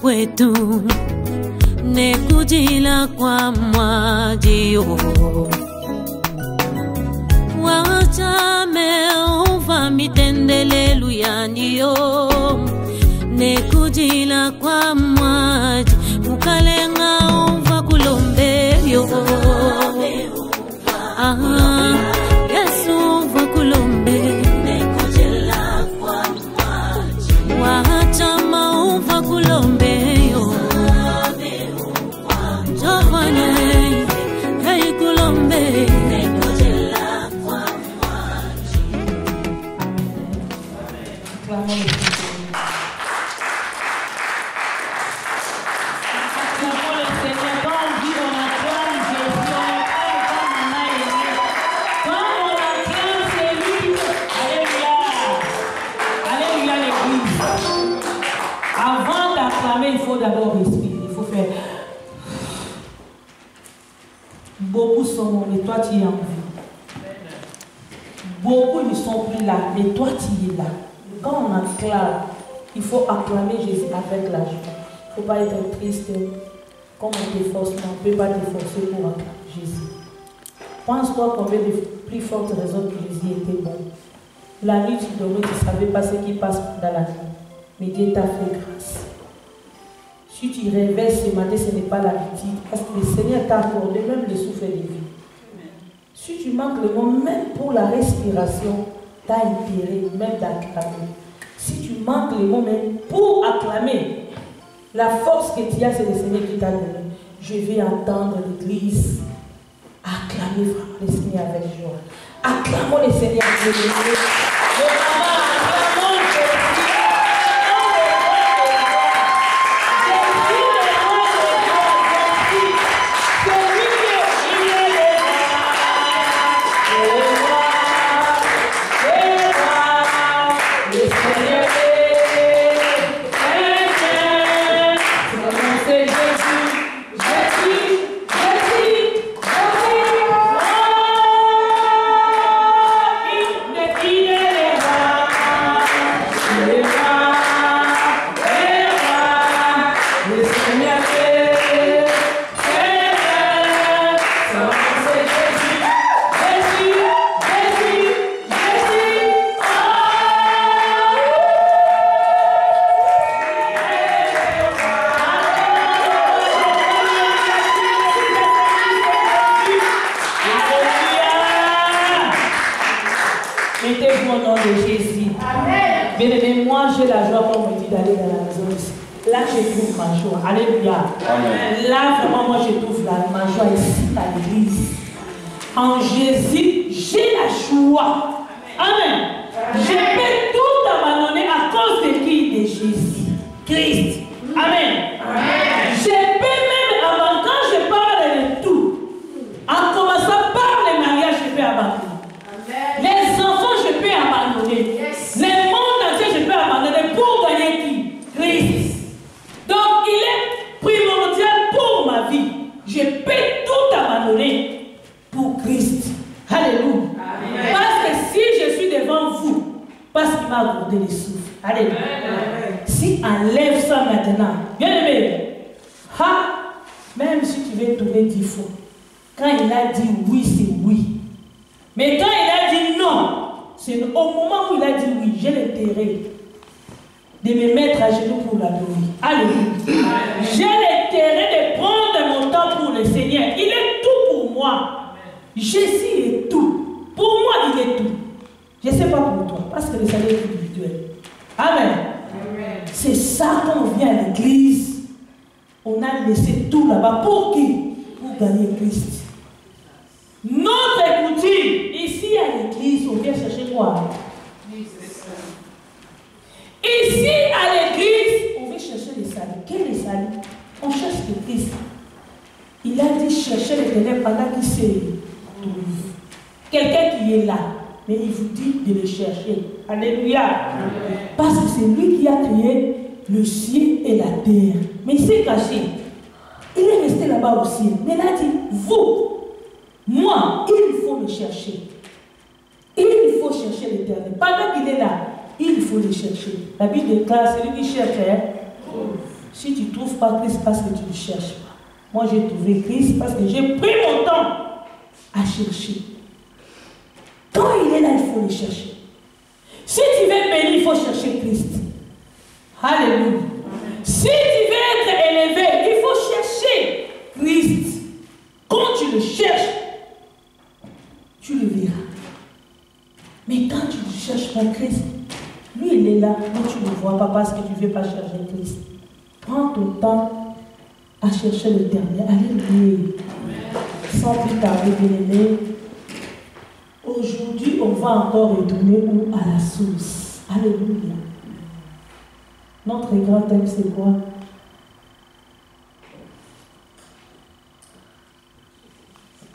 kwetu nekujila kwa mwajio wachame uva mitendelelu yandiyo nekujila kwa mwaji mukalenga uva kulombeyo Yesu uva kulombe nekujila kwa mwaji wachama uva kulombeyo Jovane hey kulombe Il faut d'abord respirer, il faut faire. Beaucoup sont morts, mais toi tu es en vie. Beaucoup ne sont plus là, mais toi tu es là. Quand on acclame, il faut acclamer Jésus avec la joie. Il ne faut pas être triste. Comme on t'efforce, on ne peut pas t'efforcer pour acclamer Jésus. Pense-toi combien de plus fortes raisons que Jésus était bon. La nuit tu dormais, tu ne savais pas ce qui passe dans la nuit. Mais Dieu t'a fait grâce. Si tu réveilles ce matin, ce n'est pas l'habitude, parce que le Seigneur t'a accordé même le souffle de vie. Si tu manques le mot, même pour la respiration, tu as intérêt même d'acclamer. Si tu manques le mot, même pour acclamer, la force que tu as, c'est le Seigneur qui t'a donné. Je vais entendre l'Église acclamer vraiment le Seigneur avec joie. Acclamons le Seigneur avec joie. Mettez-vous au nom de Jésus. Bien-aimé, moi j'ai la joie, comme on me dit, d'aller dans la maison ici. Là, je trouve ma joie. Alléluia. Là, vraiment, moi, je trouve ma joie ici à l'église. En Jésus, j'ai la joie. Amen. Je peux tout abandonner à cause de qui? De Jésus. Christ. Amen. Je peux même abandonner. Quand je parle de tout, en commençant par le mariage, je peux abandonner. Les enfants, je peux abandonner. Le monde entier, je peux abandonner pour gagner qui? Christ. Donc, il est primordial pour ma vie. Je peux tout abandonner pour Christ. Alléluia. Amen. Parce que si je suis devant vous, parce qu'il m'a accordé le souffle. Alléluia. Si enlève ça maintenant, bien aimé, même si tu veux trouver 10 fois, quand il a dit oui, c'est oui. Mais quand il a dit non, c'est au moment où il a dit oui, j'ai l'intérêt de me mettre à genoux pour l'adorer. Alléluia. J'ai l'intérêt de prendre mon temps pour le Seigneur. Il est tout pour moi. Jésus est tout. Pour moi, il est tout. Je ne sais pas pour toi, parce que le salut est individuel. Amen. C'est ça quand on vient à l'église. On a laissé tout là-bas. Pour qui? Pour gagner Christ. Notre coutume, ici à l'église, on vient chercher quoi? Ici à l'église, on vient chercher les saluts. Quel est le salut? On cherche le Christ. Il a dit chercher l'Éternel pendant qu'il s'est trouvé. Quelqu'un qui est là, mais il vous dit de le chercher. Alléluia. Parce que c'est lui qui a créé le ciel et la terre. Mais il s'est caché. Il est resté là-bas au ciel. Mais il a dit, vous, moi, il faut me chercher. Il faut chercher l'Éternel. Pendant qu'il est là, il faut le chercher. La Bible déclare, celui qui cherche, Si tu ne trouves pas Christ parce que tu ne cherches pas. Moi, j'ai trouvé Christ parce que j'ai pris mon temps à chercher. Quand il est là, il faut le chercher. Si tu veux être béni, il faut chercher Christ. Alléluia. Si tu veux être élevé, il faut chercher Christ. Quand tu le cherches, tu le verras. Mais quand tu ne cherches pas Christ, lui il est là, mais tu ne le vois pas parce que tu ne veux pas chercher Christ. Prends ton temps à chercher l'Éternel. Alléluia. Sans plus tarder, bien-aimé, aujourd'hui on va encore retourner où? À la source. Alléluia. Notre grand thème c'est quoi?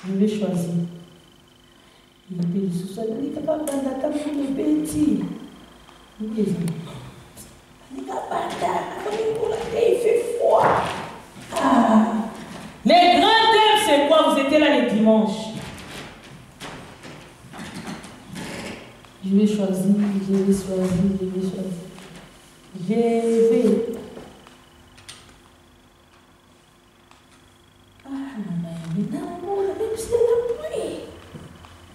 Je vais choisir. Il est du sous-sol. Il n'est pas capable de bêtises. Oui, les amis. Il fait froid. Ah. Les grands thèmes, c'est quoi? Vous étiez là les dimanches. Je vais choisir.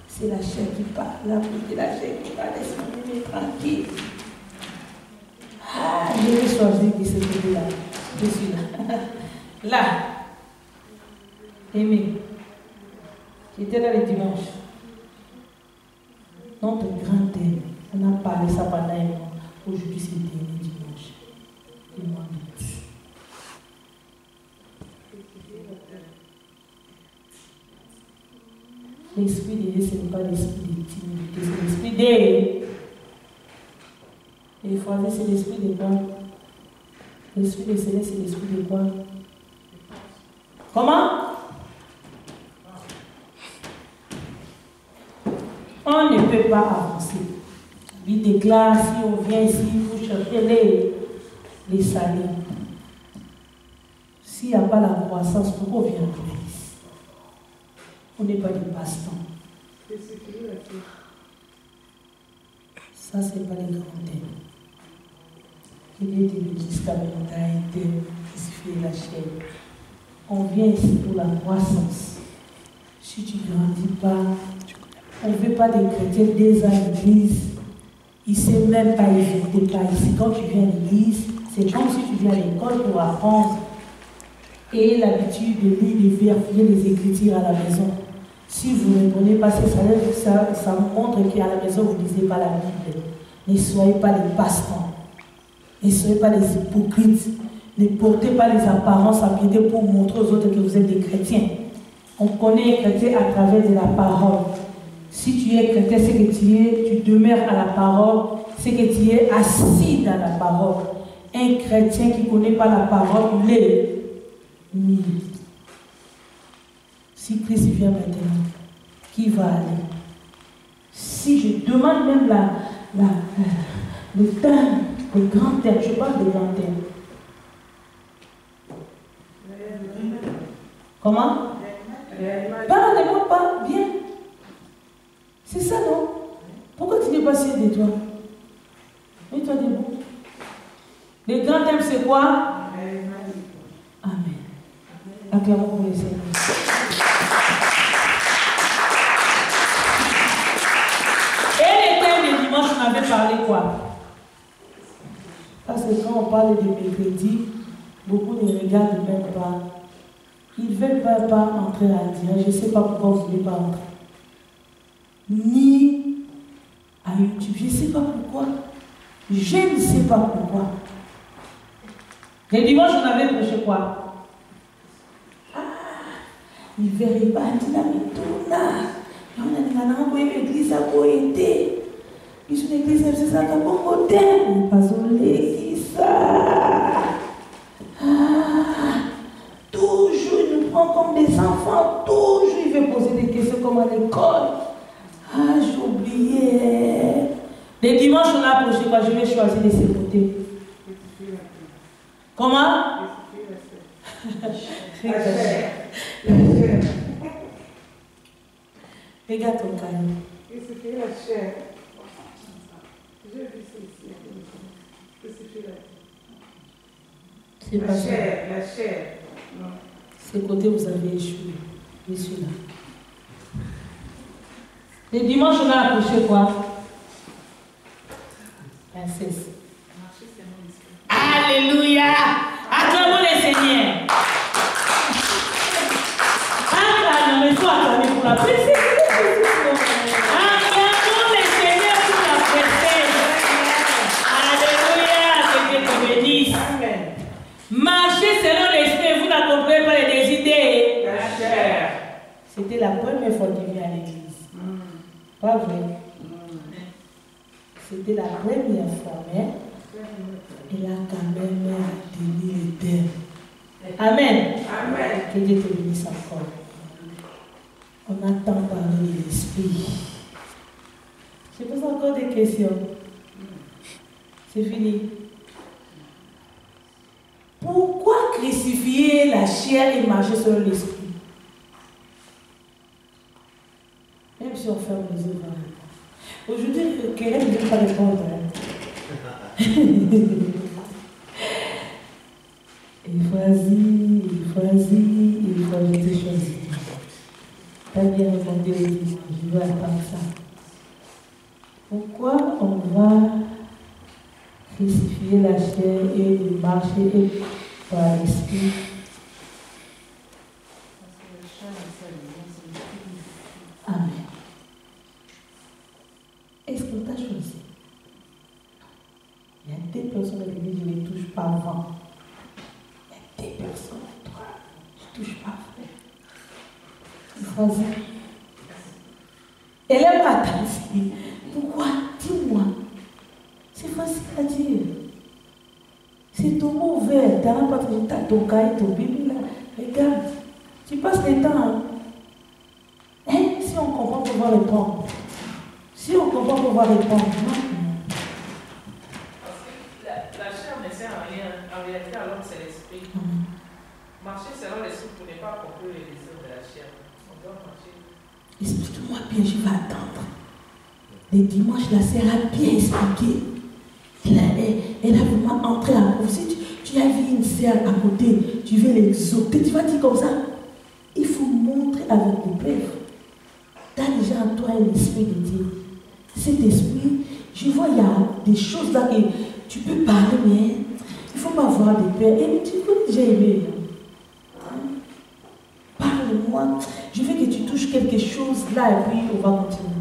C'est la chair qui parle, la pluie de la chair qui parle, laisse-moi tranquille. Ah, je vais choisir de ce côté-là. Je suis là. Là. Aimé. J'étais là le dimanche. Notre grand thème. On a parlé ça pendant un mois. Aujourd'hui, c'est le dernier dimanche. Le mois d'août. L'esprit de Dieu, ce n'est pas l'esprit de timidité, c'est l'esprit de... Et il faut dire, c'est l'esprit de quoi? L'esprit de céleste, c'est l'esprit de quoi? Comment? On ne peut pas avancer. Il déclare, si on vient ici, il faut chercher les salaires. S'il n'y a pas la croissance, pourquoi on vient à l'église? On n'est pas des passe-temps. Ça, ce n'est pas les grands thèmes. Il est de jusqu'à maintenant a été crucifié la chair. On vient ici pour la croissance. Si tu ne grandis pas, on ne veut pas des chrétiens des à l'église. Il ne sait même pas éviter pas ici. Quand tu viens à l'église, c'est comme si tu viens à l'école pour apprendre. Et l'habitude de lire, de vérifier les écritures à la maison. Si vous ne prenez pas ces salaires, ça vous montre qu'à la maison, vous ne lisez pas la Bible. Ne soyez pas les passe-temps. Ne soyez pas les hypocrites. Ne portez pas les apparences à piété pour montrer aux autres que vous êtes des chrétiens. On connaît les chrétiens à travers de la parole. Si tu es chrétien, c'est que tu demeures à la parole, c'est que tu es assis dans la parole. Un chrétien qui ne connaît pas la parole, il est nul. Si Christ vient maintenant, qui va aller? Si je demande même le terme, le grand terme, je parle de grand terme. Comment? Parle-moi pas bien. C'est ça, non? Pourquoi tu n'es pas sûr de toi? Mets-toi debout. Le grand thème, c'est quoi? Amen. Acclamons pour les Seigneurs. On avait parlé quoi? Parce que quand on parle de mercredi, beaucoup ne regardent même pas. Ils ne veulent pas entrer à dire. Je ne sais pas pourquoi vous ne voulez pas entrer. Ni à YouTube. Je ne sais pas pourquoi. Je ne sais pas pourquoi. Les dimanches, on avait prêché quoi? Ah, il ne verrait pas la mituna. On a dit, on a l'église à Boété. Puis une église, c'est ça, comme un côté. Pas l'église. Toujours, il nous prend comme des enfants. Toujours, il veut poser des questions comme à l'école. Ah, j'ai oublié. Les dimanches, on a approché quoi? Je vais choisir de ces côtés. Comment? Regarde ton cahier. Crucifier la chair. J'ai vu ceci. Crucifier la chair. C'est pas ça. La chair. Non. C'est côté vous avez échoué. Je suis là. Le dimanche, on a accouché quoi? Princesse. Alléluia! Acclamons le Seigneur. Acclamons, mais toi, acclamez pour la princesse. Acclamons le Seigneur pour la princesse. Alléluia, que Dieu te bénisse. Amen. Marchez selon l'esprit, vous n'accomplissez pas les idées. La chair. C'était la première fois qu'il vient à l'église. Pas vrai? C'était la première fois, mais il a quand même donné les termes. Amen. Amen. Que Dieu te bénisse encore. On attend parler de l'esprit. Je pose encore des questions. C'est fini. Pourquoi crucifier la chair et marcher sur l'esprit? Même si on ferme les yeux, aujourd'hui, quelqu'un ne veut pas répondre. Il choisit, il choisit. T'as bien répondu au dimanche, je veux attendre ça. Pourquoi on va crucifier la chair et marcher par l'esprit? Amen. Est-ce qu'on t'a choisi? Il y a des personnes qui disent je ne touche pas avant. Il y a des personnes, toi, je ne touche pas frère. Choisis. Elle aime attendre. Pourquoi? Dis-moi. C'est facile à dire. C'est ton mot ouvert. Tu n'as pas ton cahier, ton Bible là. Regarde. Tu passes le temps. Hein? Si on comprend, on va répondre. Si on comprend, on va répondre. Parce que la chair ne sert à rien. En réalité, alors c'est l'esprit. Marcher selon l'esprit pour ne pas accomplir les désirs de la chair. On doit marcher. Explique-moi bien, je vais attendre. Le dimanche, la sœur a bien expliqué. Elle a vraiment entré à vous. Si tu as vu une sœur à côté, tu veux l'exauter, tu vas dire comme ça. Il faut montrer avec les preuves. Tu as déjà en toi un esprit de Dieu. Cet esprit, je vois, il y a des choses là que tu peux parler, mais il ne faut pas avoir de peur. Et tu peux déjà aimer. Parle-moi. Je veux que tu touches quelque chose là et puis on va continuer.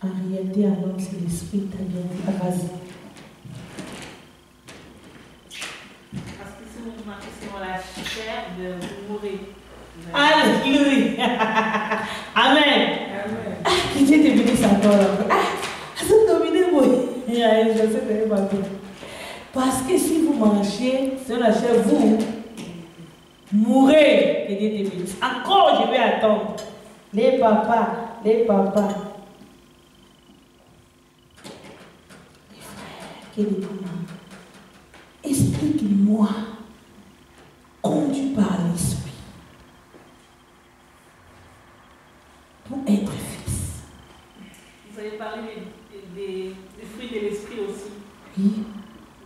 En réalité, alors, c'est l'esprit qui t'a bien dit. Vas-y. Parce que si vous marchez sur la chair, vous mourrez. Alléluia. Amen. Amen. Qui Dieu te bénisse encore. Ça domine moi. Je sais pas bien. Parce que si vous marchez sur la chair, vous mourrez. Que Dieu te bénisse. Encore, je vais attendre. Les papas. Les frères, quel est ton nom? Explique-moi. Conduit par l'esprit. Pour être fils. Vous avez parlé des fruits de l'esprit aussi. Oui.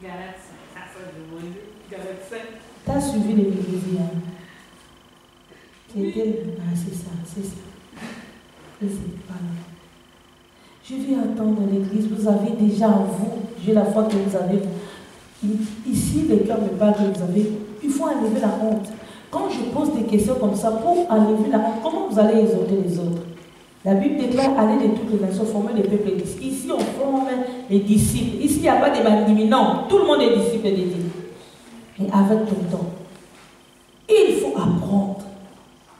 Galates 5. Ah, ça, je vois. Galates 5. Tu as suivi les Biblies, hein? C'était... Ah, c'est ça. Voilà. Je vais attendre l'église. Vous avez déjà en vous, j'ai la foi que vous avez. Ici, le cœur me parle que vous avez. Il faut enlever la honte. Quand je pose des questions comme ça, pour enlever la honte, comment vous allez exhorter les autres? La Bible déclare aller de toutes les nations, former les peuples. Ici, on forme les disciples. Ici, il n'y a pas de manimis. Non, tout le monde est disciple de Dieu. Et avec ton temps, il faut apprendre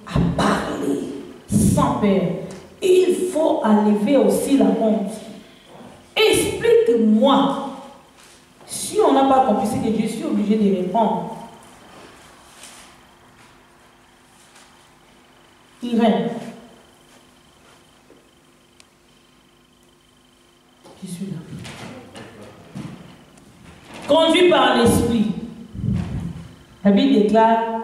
à parler sans peur. Il faut enlever aussi la honte. Explique-moi. Si on n'a pas compris ce que je suis obligé de répondre. Irène. Je suis là. Conduit par l'esprit. La Bible déclare,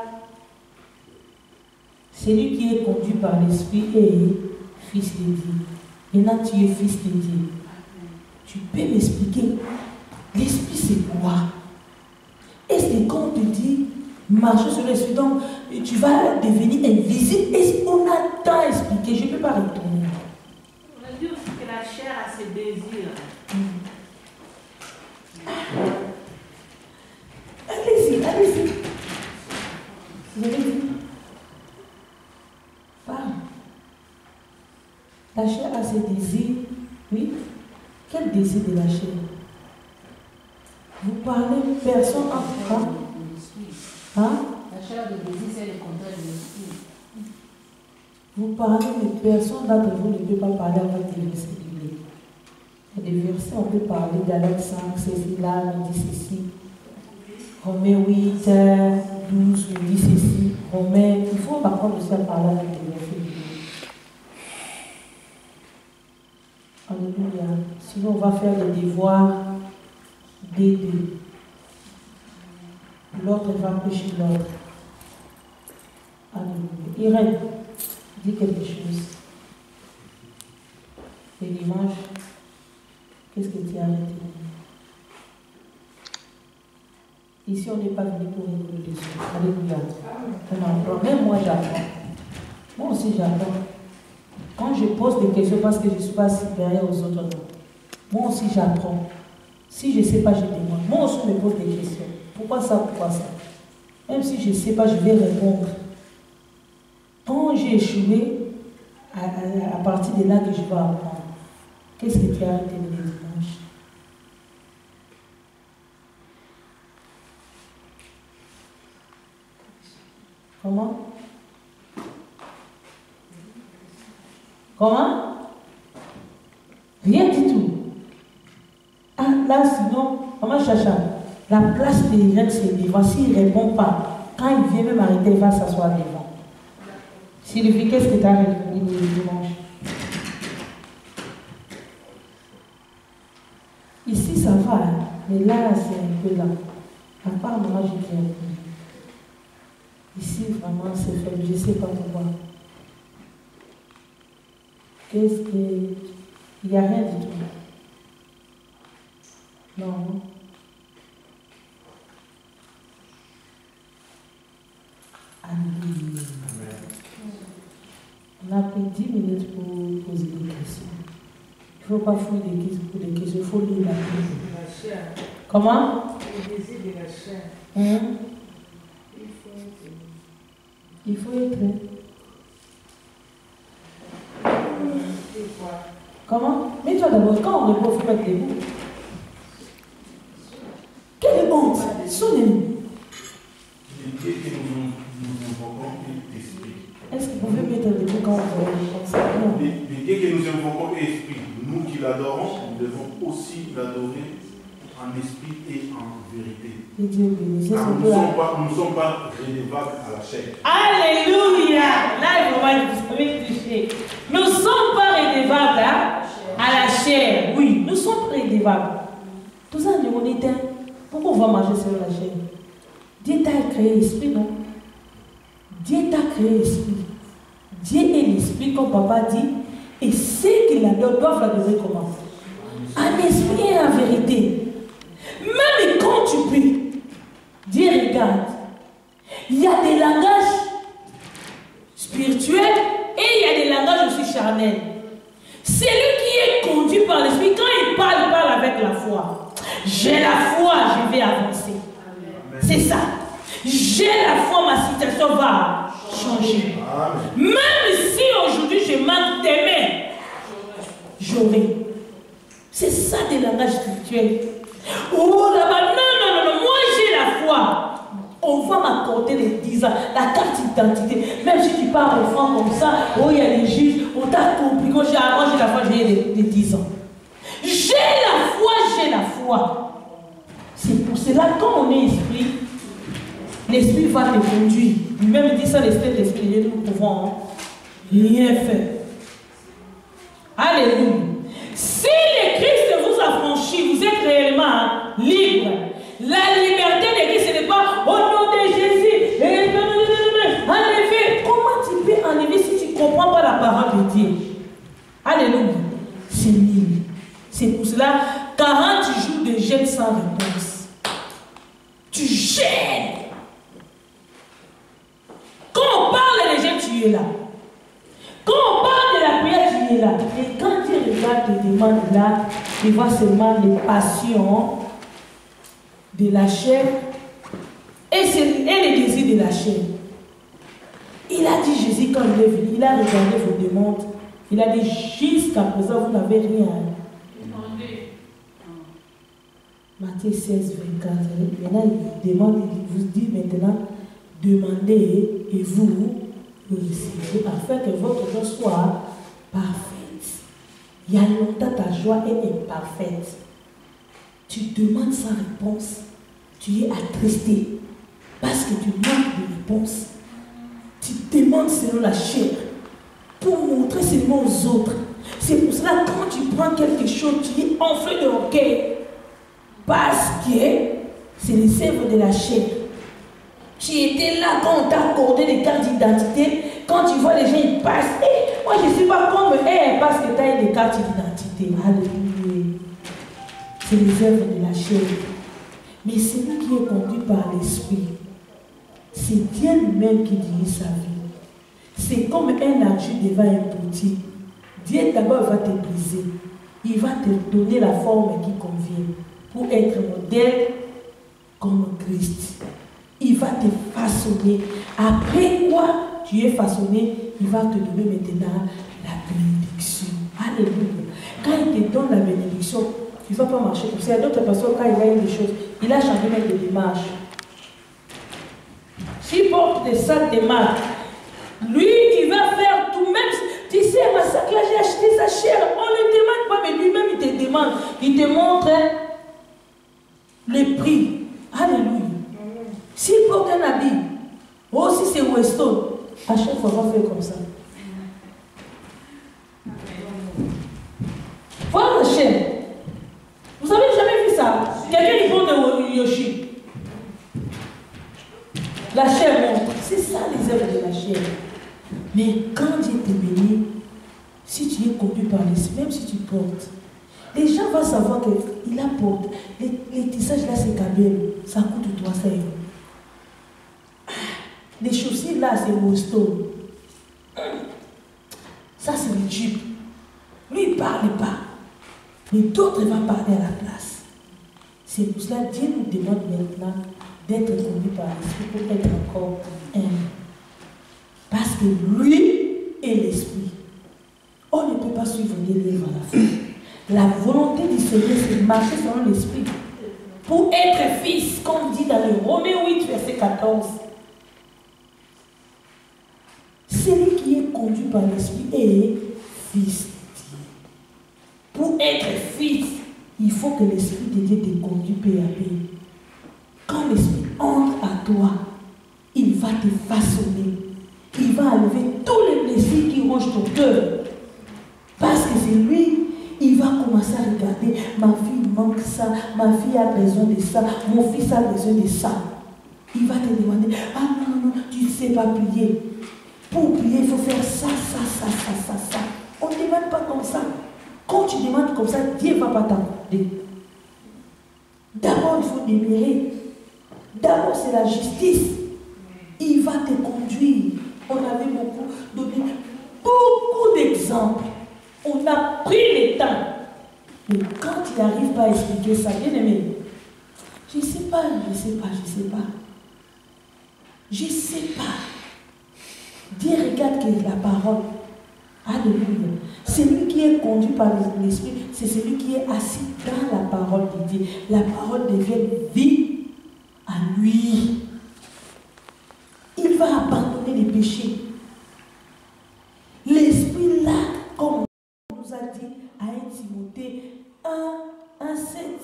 celui qui est conduit par l'esprit est fils de Dieu. Maintenant, tu es fils de Dieu. Tu peux m'expliquer, l'esprit c'est quoi? Est-ce que quand on te dit, marcher sur l'esprit, donc tu vas devenir invisible? Est-ce qu'on a tant expliqué? Je ne peux pas retourner. On a dit aussi que la chair a ses désirs. Allez-y, allez-y. Vous avez dit? Parle. La chair a ses désirs. Oui. Quel désir de la chair? Vous parlez personne en tout cas. Hein? La chair de désir, c'est le contraire de l'esprit. Vous parlez, mais personne d'entre vous ne peut pas parler avec des versets bibliques. Il y a des versets, on peut parler d'Alex 5, ceci, là, on dit ceci. Romains 8, 12, on dit ceci. Romains, il faut apprendre aussi à parler avec des versets bibliques. Alléluia. Sinon, on va faire les devoirs des deux. L'autre va prêcher l'autre. Alléluia. Irène, dis quelque chose. Les dimanches, qu'est-ce que tu as arrêté? Ici, on n'est pas venu pour rigoler dessus. Alléluia. On apprend. Même moi, j'apprends. Moi aussi, j'apprends. Quand je pose des questions parce que je ne suis pas supérieur aux autres, non. Moi aussi, j'apprends. Si je ne sais pas, je demande. Moi aussi, je me pose des questions. Pourquoi ça? Pourquoi ça? Même si je ne sais pas, je vais répondre. Quand j'ai échoué, à partir de là que je vais apprendre. Qu'est-ce que tu as arrêté le dimanche? Comment? Comment? Rien du tout. Ah, là, sinon, maman Chacha, la place des jeunes, c'est devant. S'il ne répond pas, quand il vient même arrêter, il va s'asseoir devant. Sylvie, qu'est-ce que tu as répondu le dimanche? Ici, ça va, hein? Mais là, c'est un peu là. À part moi, j'ai bien répondu. Ici, vraiment, c'est faible. Je ne sais pas pourquoi. Qu'est-ce que... Il n'y a rien du tout. Non. Alléluia. On a pris 10 minutes pour poser des questions. Il ne faut pas fouiller des questions, il faut lire la question. Comment? Le désir de la chair. Il faut être. Comment? Mais toi d'abord, quand on répond, il faut mettre des mots. Quelle honte! Souvenez-nous. L'idée que nous invoquons est esprit. Est-ce que vous pouvez mettre des mots quand vous avez comme ça? Non. L'idée que nous invoquons est esprit. Nous qui l'adorons, nous devons aussi l'adorer en esprit et en vérité. Et Dieu bénisse. Nous ne sommes pas redevables à la chair. Alléluia! Là, vous avez touché. Nous ne sommes pas redevables à la chair. Oui, nous sommes redevables. Tout ça, on est un. Pourquoi on va marcher sur la chair? Dieu t'a créé l'esprit, non? Dieu t'a créé l'esprit. Dieu est l'esprit, comme papa dit, et ceux qui l'adorent doivent l'adorer comment? En esprit et en vérité. Même quand tu pries, Dieu regarde. Il y a des langages spirituels et il y a des langages aussi charnels. Celui qui est conduit par l'esprit, quand il parle avec la foi. J'ai la foi, je vais avancer. C'est ça. J'ai la foi, ma situation va changer. Même si aujourd'hui je manque d'aimer, j'aurai. C'est ça des langages spirituels. Oh là-bas, non, moi j'ai la foi. On va m'accorder les 10 ans, la carte d'identité. Même si tu pars au fond comme ça, oh il y a des juges, on t'a compris. Moi j'ai la foi, j'ai les 10 ans. J'ai la foi. C'est pour cela, quand on est esprit, l'esprit va te conduire. Lui-même dit ça, l'esprit, nous pouvons rien faire. Alléluia. Si le Christ vous a franchi, vous êtes réellement libre. La liberté de Christ, ce n'est pas au nom de Jésus. Enlever. Comment tu peux enlever si tu ne comprends pas la parole de Dieu? Alléluia. sans réponse. Tu gênes. Quand on parle des gens, tu es là. Quand on parle de la prière, tu es là. Et quand il regarde tes demandes là, il voit seulement les passions de la chair et les désirs de la chair. Il a dit, Jésus, quand il est venu, il a regardé vos demandes. Il a dit, jusqu'à présent, vous n'avez rien. Matthieu 16, 24. Maintenant, il demande, il vous dit maintenant, demandez et vous recevez, afin que votre joie soit parfaite. Il y a longtemps, ta joie est imparfaite. Tu demandes sans réponse. Tu es attristé parce que tu manques de réponse. Tu demandes selon la chair pour montrer seulement aux autres. C'est pour cela que quand tu prends quelque chose, tu es enflé de orgueil. Parce que c'est les œuvres de la chair. Tu étais là quand on t'a accordé des cartes d'identité. Quand tu vois les gens, ils passent. Hey, moi, je ne suis pas comme elle parce que tu as eu des cartes d'identité. Alléluia. C'est les œuvres de la chair. Mais celui qui est conduit par l'esprit, c'est Dieu lui-même qui dirige sa vie. C'est comme un argile devant un potier. Dieu d'abord va te briser. Il va te donner la forme qui convient pour être modèle comme Christ. Il va te façonner. Après quoi tu es façonné, il va te donner maintenant la bénédiction. Alléluia. Quand il te donne la bénédiction, tu ne vas pas marcher comme ça. Il y a d'autres personnes, quand il va y des choses, il a changé même de démarche. S'il porte des sacs de marque, lui, il va faire tout même. Tu sais, ma sac là, j'ai acheté sa chair. On ne le demande pas, mais lui-même, il te demande. Il te montre le prix. Alléluia. S'il porte un habit, aussi c'est Weston, à chaque fois, on va faire comme ça. Voilà la chaîne. Vous avez jamais vu ça? Quelqu'un qui porte un Yoshi. La chair montre. C'est ça les œuvres de la chair. Mais quand Dieu te bénit, si tu es conduit par l'esprit, même si tu portes, les gens vont savoir qu'il apporte. Les tissages là, c'est cabine. Ça coûte 300 €. Les chaussures là, c'est Boston. Ça, c'est le Jeep. Lui, il ne parle pas. Mais d'autres vont parler à la place. C'est pour cela que Dieu nous demande maintenant d'être conduit par l'esprit pour être encore un. Parce que lui est l'esprit. On ne peut pas suivre des livres à la fin. La volonté du Seigneur, c'est de marcher selon l'esprit. Pour être fils, comme dit dans le Romains 8, verset 14. Celui qui est conduit par l'esprit est fils de Dieu. Pour être fils, il faut que l'esprit de Dieu te conduise peu à peu. Quand l'esprit entre à toi, il va te façonner. Il va enlever tous les plaisirs qui rongent ton cœur. Parce que c'est lui, il va commencer à regarder, ma fille manque ça, ma fille a besoin de ça, mon fils a besoin de ça. Il va te demander, ah non, tu ne sais pas prier. Pour prier, il faut faire ça. On ne demande pas comme ça. Quand tu demandes comme ça, Dieu ne va pas t'accorder. D'abord, il faut démérer. D'abord, c'est la justice. Il va te conduire. On avait donné beaucoup d'exemples. On a pris le temps. Mais quand il n'arrive pas à expliquer ça, bien aimé, je ne sais pas. Dieu regarde que la parole. Alléluia. Celui qui est conduit par l'esprit, c'est celui qui est assis dans la parole de Dieu. La parole devient vie à lui. Il va abandonner les péchés. L'esprit là, comme on nous a dit à 1 Timothée 1:7.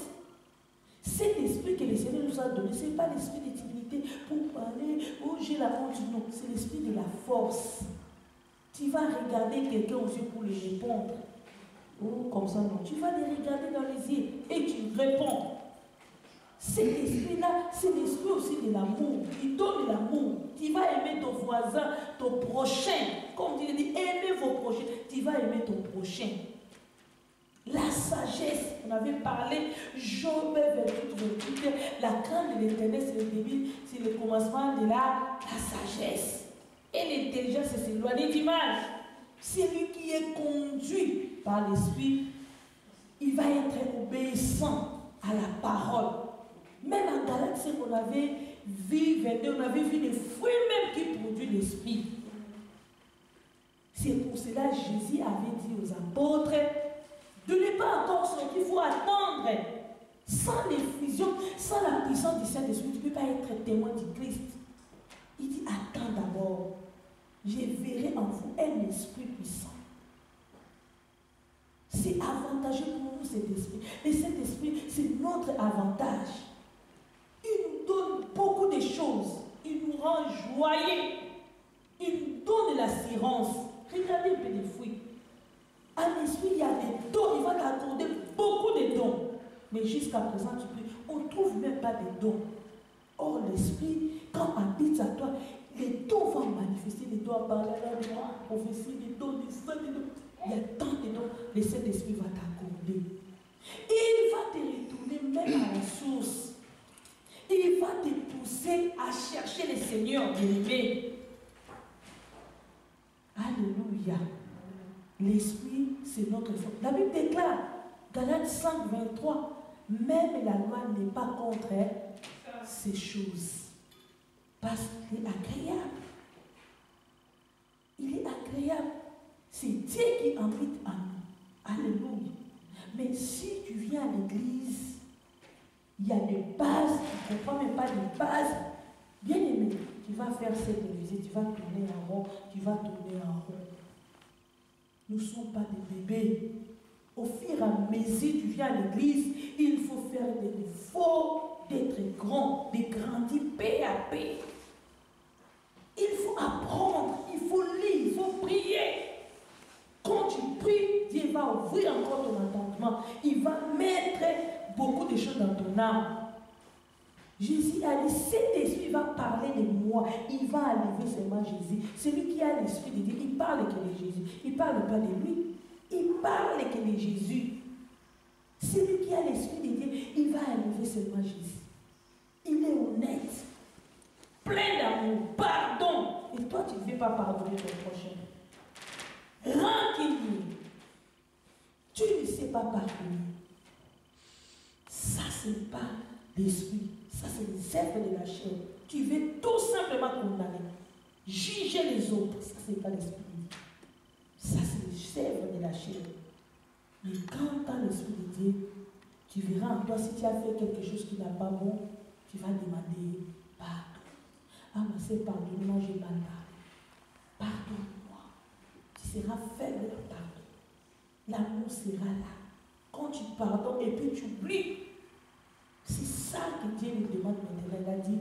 Cet esprit que le Seigneur nous a donné, ce n'est pas l'esprit de timidité pour parler, oh j'ai la honte, non, c'est l'esprit de la force. Tu vas regarder quelqu'un aux yeux pour lui répondre. Oh, comme ça, non. Tu vas les regarder dans les yeux et tu réponds. Cet esprit-là, c'est l'esprit aussi de l'amour. Il donne de l'amour. Tu vas aimer ton voisin, ton prochain. Comme Dieu dit, aimez vos prochains. Tu vas aimer ton prochain. Là, sagesse. On avait parlé, Job 28, la crainte de l'éternel, c'est le début, c'est le commencement de la sagesse. Et l'intelligence, c'est s'éloigner du mal. Celui qui est conduit par l'esprit, il va être obéissant à la parole. Même en Galates, c'est qu'on avait vu, on avait vu les fruits même qui produisent l'esprit. C'est pour cela que Jésus avait dit aux apôtres de ne pas encore sortir, il faut attendre. Sans l'effusion, sans la puissance du Saint-Esprit, tu ne peux pas être témoin du Christ. Il dit, attends d'abord. Je verrai en vous un esprit puissant. C'est avantageux pour nous cet esprit. Et cet esprit, c'est notre avantage. Il nous donne beaucoup de choses. Il nous rend joyeux. Il nous donne l'assurance. Regardez un peu des fruits. En esprit, il y a des dons. Il va t'accorder beaucoup de dons. Mais jusqu'à présent, on ne trouve même pas de dons. Or, l'esprit, quand habite à toi, les dons vont manifester, les dons à parler, les dons à prophétie, les dons de ça, les dons. Il y a tant de dons, le Saint-Esprit va t'accorder. Il va te retourner même à la source. Il va te pousser à chercher le Seigneur bien-aimé. Alléluia. L'Esprit, c'est notre force. La Bible déclare, Galates 5, 23, même la loi n'est pas contre ces choses. Parce qu'il est agréable. Il est agréable. C'est Dieu qui habite en nous. Alléluia. Mais si tu viens à l'église, il y a des bases, tu ne comprends même pas des bases. Bien aimé, tu vas faire cette visite, tu vas tourner en rond, tu vas tourner en rond. Nous ne sommes pas des bébés. Au fur et à mesure tu viens à l'église, il faut faire des efforts d'être grand, de grandir paix à paix. Il faut apprendre, il faut lire, il faut prier. Quand tu pries, Dieu va ouvrir encore ton entendement. Il va mettre beaucoup de choses dans ton âme. Jésus a dit, cet esprit va parler de moi. Il va enlever seulement Jésus. Celui qui a l'esprit de Dieu, il parle que de Jésus. Il ne parle pas de lui. Il parle que de Jésus. Celui qui a l'esprit de Dieu, il va enlever seulement Jésus. Il est honnête. Plein d'amour, pardon. Et toi, tu ne veux pas pardonner ton prochain. Rancunier. Tu ne sais pas pardonner. Ça, ce n'est pas l'esprit. Ça, c'est les œuvres de la chair. Tu veux tout simplement condamner. Juger les autres. Ça, ce n'est pas l'esprit. Ça, c'est les œuvres de la chair. Mais quand tu as l'esprit de Dieu, tu verras en toi, si tu as fait quelque chose qui n'a pas bon, tu vas demander pardon. Ah, ma sœur, pardonne-moi, j'ai mal parlé. Pardonne-moi. Tu seras faible de pardon. L'amour sera là. Quand tu pardonnes et puis tu oublies, c'est ça que Dieu nous demande maintenant. Il a dit,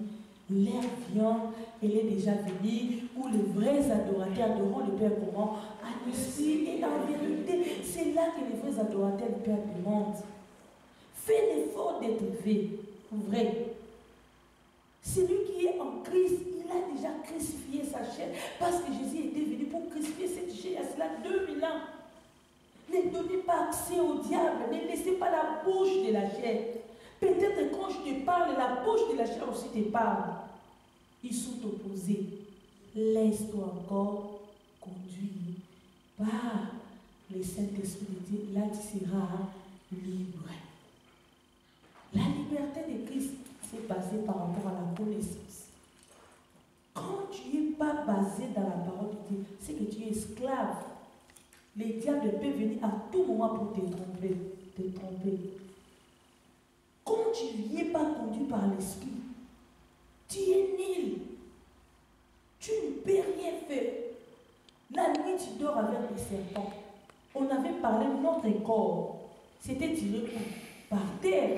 l'heure vient, elle est déjà venue, où les vrais adorateurs adoreront le Père comment? En esprit et en vérité. C'est là que les vrais adorateurs du Père demandent. Fais l'effort d'être vrai. Celui qui est en Christ, il a déjà crucifié sa chair. Parce que Jésus était venu pour crucifier cette chair. Il y a cela 2000 ans. Ne donnez pas accès au diable. Ne laissez pas la bouche de la chair. Peut-être quand je te parle, la bouche de la chair aussi te parle. Ils sont opposés. Laisse-toi encore conduire par le Saint-Esprit de Dieu. Là, tu seras libre. La liberté de Christ, c'est basé par rapport à la connaissance. Quand tu n'es pas basé dans la parole de Dieu, c'est que tu es esclave. Le diable peut venir à tout moment pour te tromper. Quand tu n'es pas conduit par l'esprit, tu es nul. Tu ne peux rien faire. La nuit, tu dors avec les serpents. On avait parlé de notre corps. C'était tiré par terre.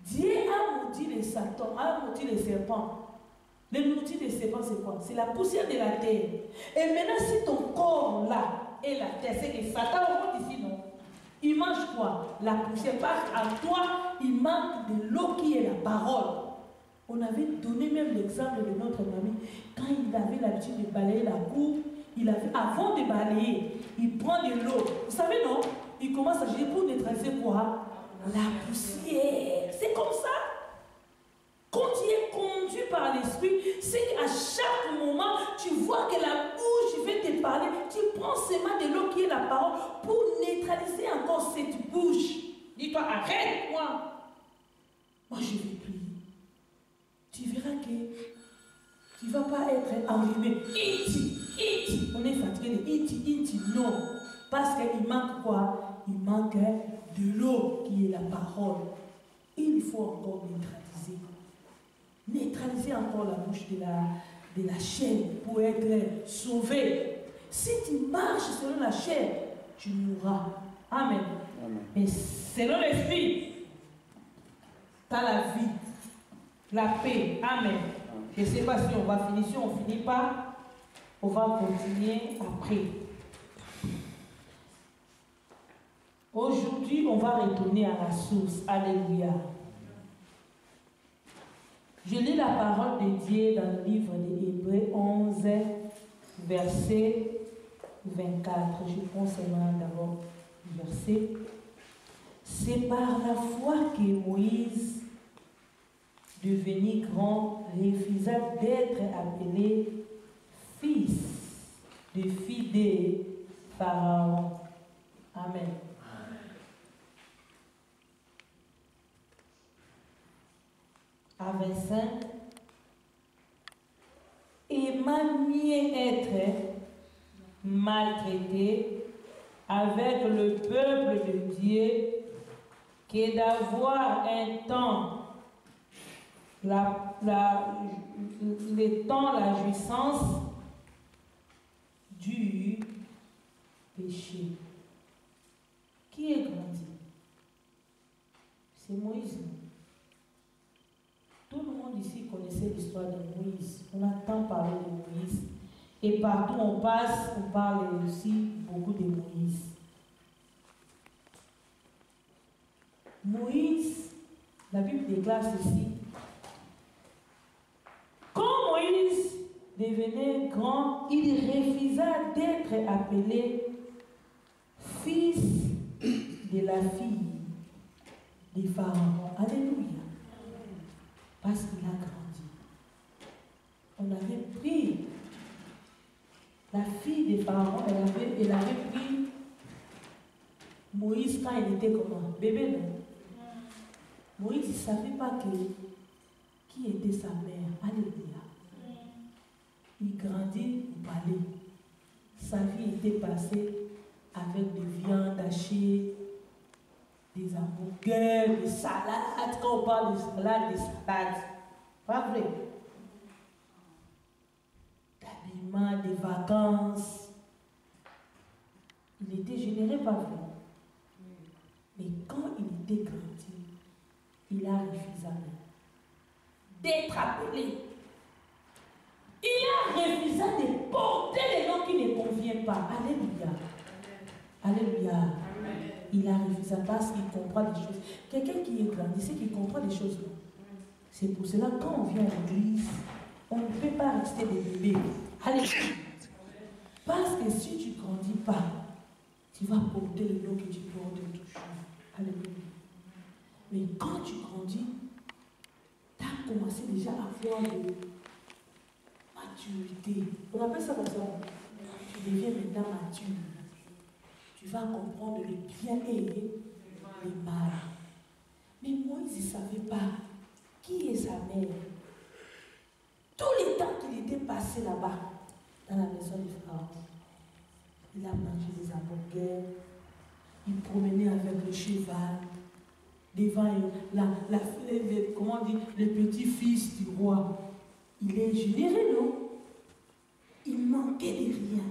Dieu a maudit les Satan, a maudit les serpents. Le maudit des serpents, c'est quoi? C'est la poussière de la terre. Et maintenant, si ton corps là est la terre, c'est que Satan monte ici, non? Il mange quoi? La poussière. Parce qu'à toi, il manque de l'eau qui est la parole. On avait donné même l'exemple de notre mamie. Quand il avait l'habitude de balayer la cour, avant de balayer, il prend de l'eau. Vous savez, non? il commence à gérer pour neutraliser quoi? La poussière. C'est comme ça. Quand tu es conduit par l'esprit, c'est qu'à chaque moment, tu vois que la bouche veut te parler. Tu prends seulement de l'eau qui est la parole pour neutraliser encore cette bouche. Dis-toi, arrête-moi. Moi, je vais prier. Tu verras que tu ne vas pas être enrhumé. Iti. On est fatigué de iti. Non. Parce qu'il manque quoi? Il manque de l'eau qui est la parole. Il faut encore neutraliser. Neutraliser encore la bouche de la chair pour être sauvé. Si tu marches selon la chair, tu mourras. Amen. Mais selon l'esprit, tu as la vie, la paix. Amen. Je ne sais pas si on va finir. Si on ne finit pas, on va continuer après. Aujourd'hui, on va retourner à la source. Alléluia. Je lis la parole de Dieu dans le livre des Hébreux 11, verset 24. Je prends seulement d'abord le verset. C'est par la foi que Moïse, devenu grand, refusa d'être appelé fils de fille de Pharaon. Amen. À 25, et m'a mieux être maltraité avec le peuple de Dieu que d'avoir un temps, le temps, la jouissance du péché. Qui est grandi? C'est Moïse. Tout le monde ici connaissait l'histoire de Moïse. On entend parler de Moïse. Et partout où on passe, on parle aussi beaucoup de Moïse. Moïse, la Bible déclare ceci. Quand Moïse devenait grand, il refusa d'être appelé fils de la fille de Pharaon. Alléluia. Parce qu'il a grandi. On avait pris la fille de Pharaon, elle avait pris Moïse quand il était comment? Bébé, non? Moïse ne savait pas qui était sa mère. Alléluia. Il grandit au palais. Sa vie était passée avec des viandes hachées, des hamburgers, des salades. Quand on parle de salades, des salades. Pas vrai? D'habillement, des vacances. Il était généré, pas vrai? Mais quand il était grandi, il a refusé d'être appelé. Il a refusé de porter les noms qui ne conviennent pas. Alléluia. Alléluia. Amen. Il a refusé parce qu'il comprend des choses. Quelqu'un qui est grandi, c'est qu'il comprend des choses. C'est pour cela que quand on vient à l'église, on ne peut pas rester des bébés. Alléluia. Parce que si tu ne grandis pas, tu vas porter le nom que tu portes toujours. Alléluia. Mais quand tu grandis, tu as commencé déjà à avoir de maturité. On appelle ça comme ça. Tu deviens maintenant mature. Tu vas comprendre le bien et le mal. Mais Moïse ne savait pas qui est sa mère. Tous les temps qu'il était passé là-bas, dans la maison de Pharaon, il a mangé des hamburgers, il promenait avec le cheval, devant comment on dit, le petit-fils du roi. Il est généré, non? Il manquait de rien.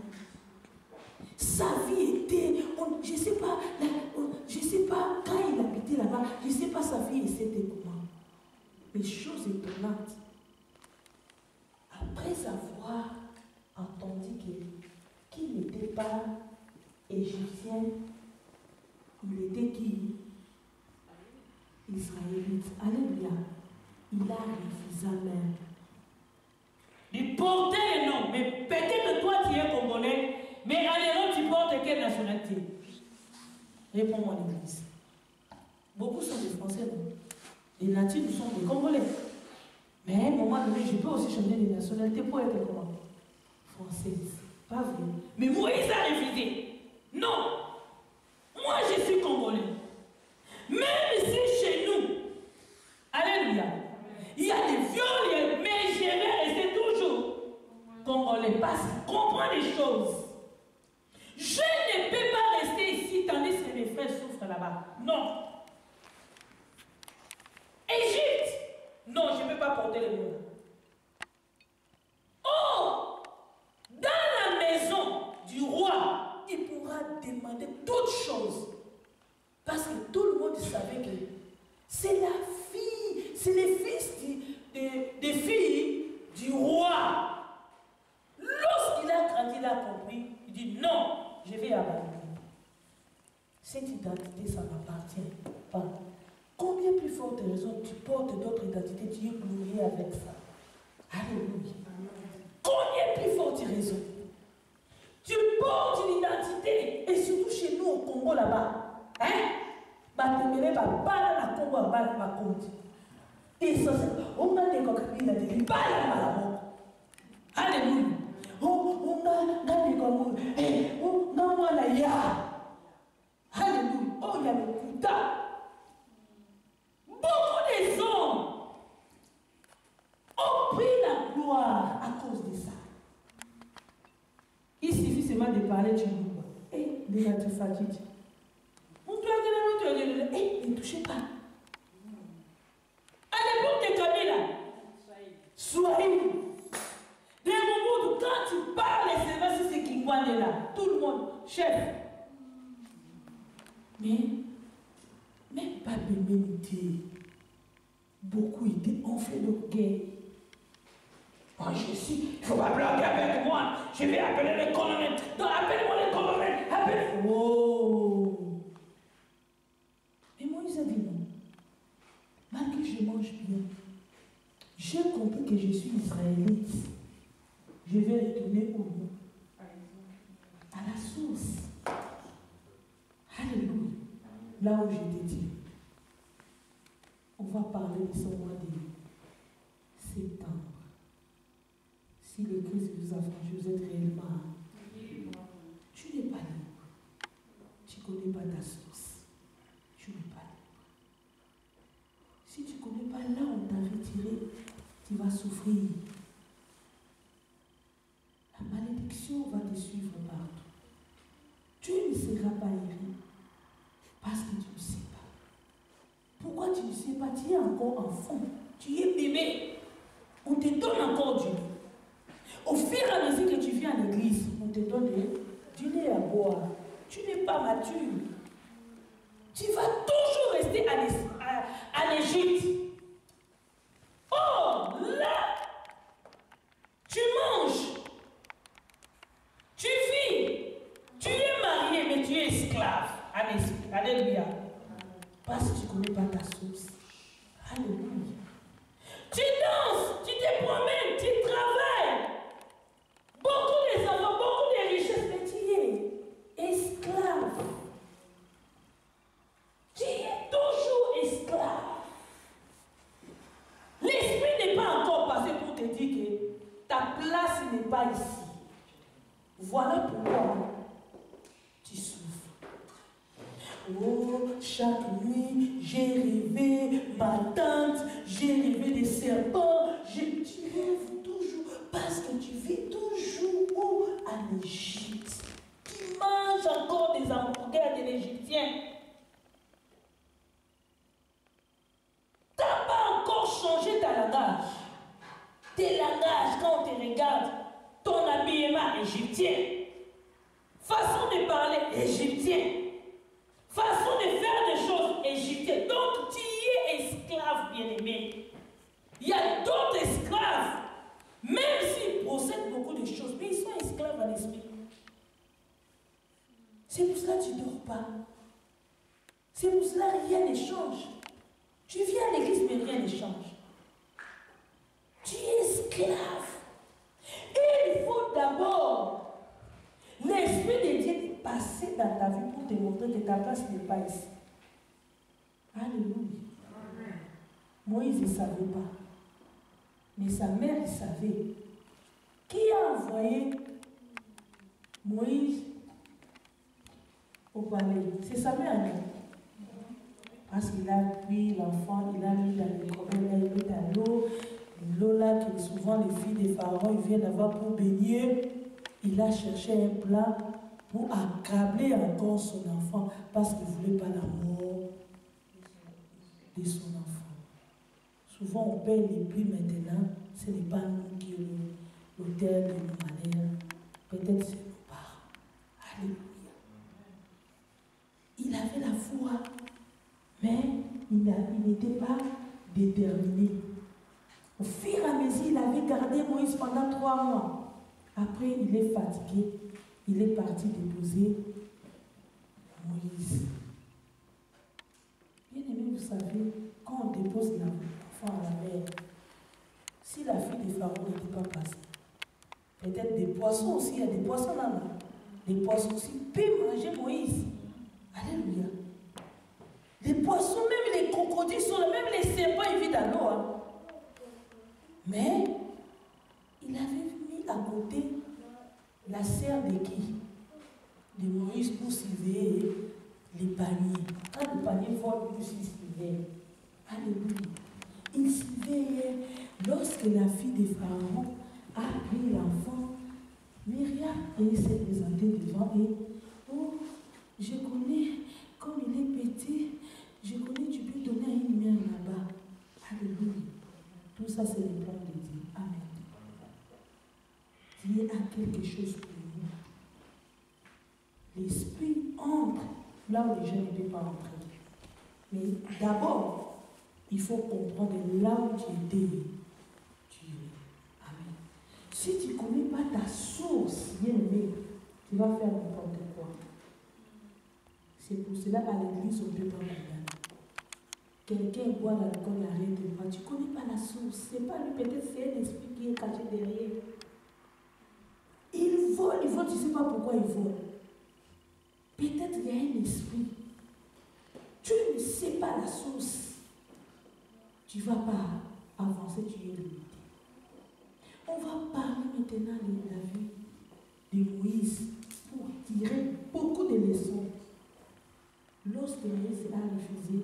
Sa vie était, je ne sais pas quand il habitait là-bas, je ne sais pas sa vie c'était comment. Mais chose étonnante, après avoir entendu qu'il n'était pas égyptien, il était qui? Israélite. Alléluia. Il a refusé même de porter le nom. Mais peut-être que toi tu es congolais, mais en Europe tu portes quelle nationalité? Réponds-moi l'église. Beaucoup sont des Français, non? Les natifs sont des Congolais. Mais à un moment donné, je peux aussi changer de nationalité pour être comment? Française. Pas vrai. Mais Moïse a refusé. Non. Moi, je suis Congolais. Même ici, chez nous, alléluia, il y a des viols, mais je vais rester toujours Congolais. Parce que comprends les choses. Je ne peux pas rester ici tandis que mes frères souffrent là-bas. Non. Égypte. Non, je ne peux pas porter le nom. Oh, dans la maison du roi, il pourra demander toutes choses. Parce que tout le monde savait que c'est la fille, c'est les fils des filles du roi. Lorsqu'il a grandi, il a compris, il dit non, je vais abandonner. Cette identité, ça ne m'appartient pas. Combien plus forte raison tu portes d'autres identités, tu es glorieux avec ça. Alléluia. Combien plus forte raison tu portes une identité, et surtout chez nous au Congo là-bas. Hein? Batemere babala na Congo abala makonti. Et ça c'est on a des coquilles là des bala malamo. Alléluia. On a des comme on a moi là ya. Alléluia. Oh il y a le putain. Beaucoup des hommes ont pris la gloire à cause de ça. Il suffit seulement de parler du monde. Et déjà tu fatigues. Ne touchez pas. À l'époque de Kabila, soyez. Des moments où quand tu parles, c'est pas si c'est qui est là. Tout le monde, chef. Mais, même pas de l'humanité. Beaucoup étaient enflés d'orgueil. Moi je suis, il ne faut pas blaguer avec moi. Je vais appeler le colonel. Non, appelez-moi le colonel. Appelez. Oh. Et Moïse a dit non. Malgré que je mange bien, j'ai compris que je suis israélite. Je vais retourner au nom. À la source. Alléluia. Là où j'étais dit. On va parler de ce mois de septembre. Si le Christ vous a franchi, vous êtes réellement libre. Tu n'es pas libre. Tu ne connais pas ta source. Tu n'es pas libre. Si tu ne connais pas là où on t'a retiré, tu vas souffrir. La malédiction va te suivre partout. Tu ne seras pas guéri parce que tu ne sais pas. Pourquoi tu ne sais pas? Tu es encore enfant. Tu es bébé. On te donne encore du lait. Au fur et à mesure que tu viens à l'église, on te donne du lait à boire. Tu n'es pas mature. Tu vas toujours rester à l'Égypte. Oh, là, tu manges. Tu vis. Tu es marié, mais tu es esclave. Alléluia. Parce que tu ne connais pas ta source. Alléluia. Tu danses, tu te promènes, tu travailles. Beaucoup des enfants, beaucoup de richesses, mais tu es esclave. Tu es toujours esclave. L'esprit n'est pas encore passé pour te dire que ta place n'est pas ici. Voilà pourquoi tu souffres. Oh, chaque nuit, j'ai rêvé ma tante, j'ai rêvé des serpents. Tu rêves toujours parce que tu vis toujours en Égypte. Tu manges encore des hamburgers de l'Égyptien. Tu n'as pas encore changé ta langage. Tes langages, quand on te regarde, ton habillement égyptien, façon de parler égyptien. Façon de faire des choses égyptiennes. Donc tu es esclave, bien-aimé. Il y a d'autres esclaves. Même s'ils possèdent beaucoup de choses, mais ils sont esclaves à l'esprit. C'est pour cela que tu ne dors pas. C'est pour cela que rien ne change. Tu viens à l'église, mais rien ne change. Tu es esclave. Et il faut d'abord l'esprit de Dieu passer dans ta vie pour te te montrer que ta place n'est pas ici. Alléluia. Moïse ne savait pas. Mais sa mère, il savait. Qui a envoyé Moïse au palais? C'est sa mère, non? Parce qu'il a pris l'enfant, il a mis dans les corbeilles, il a mis dans l'eau. L'eau là, que souvent les filles des pharaons ils viennent avoir pour baigner. Il a cherché un plat pour accabler encore son enfant parce qu'il ne voulait pas la mort de son enfant. Souvent on paye les prix maintenant, ce n'est pas nous qui sommes l'auteur de nos malheurs. Peut-être c'est nos parents. Alléluia. Il avait la foi, mais il n'était pas déterminé. Au fur et à mesure, il avait gardé Moïse pendant 3 mois. Après, il est fatigué. Il est parti déposer Moïse. Bien aimé, vous savez, quand on dépose l'enfant à la mer, si la fille des pharaons n'était pas passée, peut-être des poissons aussi, il y a des poissons là, non? Des poissons aussi peuvent manger Moïse. Alléluia. Les poissons, même les crocodiles sont là, même les serpents, ils vivent dans l'eau. Hein. Mais il avait mis à côté la serre de qui? De Moïse pour surveiller les paniers. Quand le panier vole, lui aussi surveille. Alléluia. Il surveillait. Lorsque la fille de Pharaon a pris l'enfant, Myriam s'est présentée devant elle. Oh, je connais, comme il est petit, je connais, tu peux donner à une mère là-bas. Alléluia. Tout ça, c'est le plan de Dieu. Amen. Dieu a quelque chose pour nous. L'esprit entre là où les gens ne peuvent pas entrer. Mais d'abord, il faut comprendre là où tu es. Amen. Si tu ne connais pas ta source, bien aimé, tu vas faire n'importe quoi. C'est pour cela à l'église, on ne peut pas regarder. Quelqu'un boit l'alcool, arrête de boire. Tu ne connais pas la source. Ce n'est pas lui, peut-être c'est un esprit qui est caché derrière. Il vole, tu ne sais pas pourquoi il vole. Peut-être il y a un esprit. Tu ne sais pas la source. Tu ne vas pas avancer, tu es limité. On va parler maintenant de la vie de Moïse pour tirer beaucoup de leçons. Lorsque Moïse a refusé,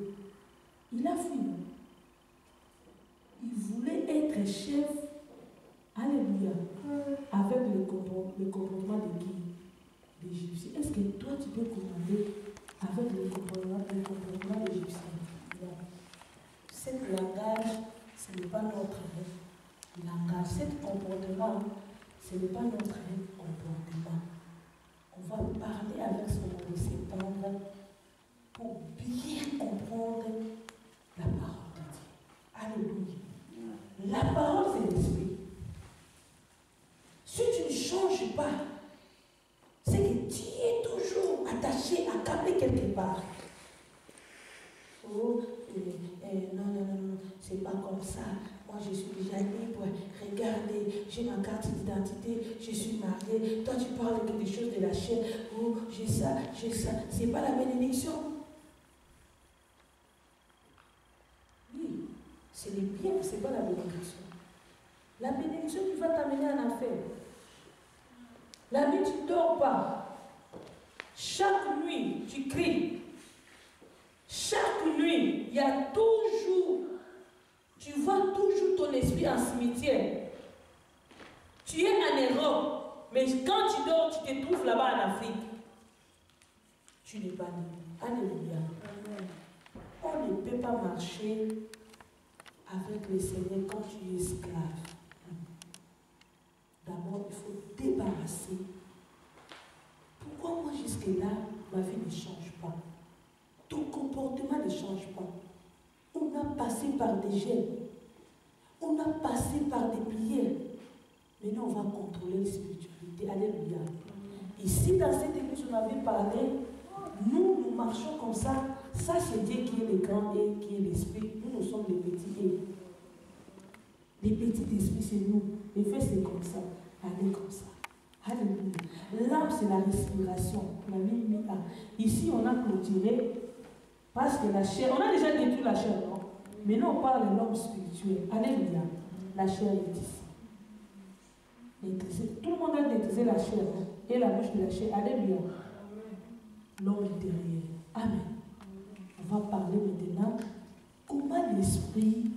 il a fui. Il voulait être chef, alléluia, avec le comportement de qui? D'Égyptien. Est-ce que toi tu peux commander avec le comportement d'Égyptien? Non. Ce langage, ce n'est pas notre langage. Ce comportement, ce n'est pas notre comportement. On va parler avec son nom de septembre pour bien comprendre la parole de Dieu. Alléluia. La parole, c'est l'esprit. Si tu ne changes pas, c'est que tu es toujours attaché, accablé quelque part. Oh, non, c'est pas comme ça. Moi, je suis déjà libre. Regardez, j'ai ma carte d'identité, je suis mariée. Toi, tu parles de quelque chose de la chair. Oh, j'ai ça. C'est pas la bénédiction. Oui, c'est les biens, c'est pas la bénédiction. La bénédiction qui va t'amener en affaire. La nuit, tu ne dors pas. Chaque nuit, tu cries. Chaque nuit, il y a toujours, tu vois toujours ton esprit en cimetière. Tu es en Europe, mais quand tu dors, tu te trouves là-bas en Afrique. Tu n'es pas libre. Alléluia. On ne peut pas marcher avec le Seigneur quand tu es esclave. D'abord, il faut débarrasser. Pourquoi moi jusque-là, ma vie ne change pas? Ton comportement ne change pas. On a passé par des jeûnes. On a passé par des prières. Maintenant, on va contrôler la spiritualité. Alléluia. Ici, dans cette église, on avait parlé, nous marchons comme ça. Ça, c'est Dieu qui est le grand et qui est l'esprit. Nous sommes les petits et. Les petits esprits, c'est nous. Les faits, c'est comme ça. Allez comme ça. Alléluia. L'âme, c'est la respiration. Ici, on a clôturé parce que la chair, on a déjà détruit la chair, non? Mais nous, on parle de l'homme spirituel. Alléluia. La chair est ici. Maîtriser. Tout le monde a maîtrisé la chair, hein? Et la bouche de la chair. Alléluia. L'homme intérieur. Amen. On va parler maintenant comment l'esprit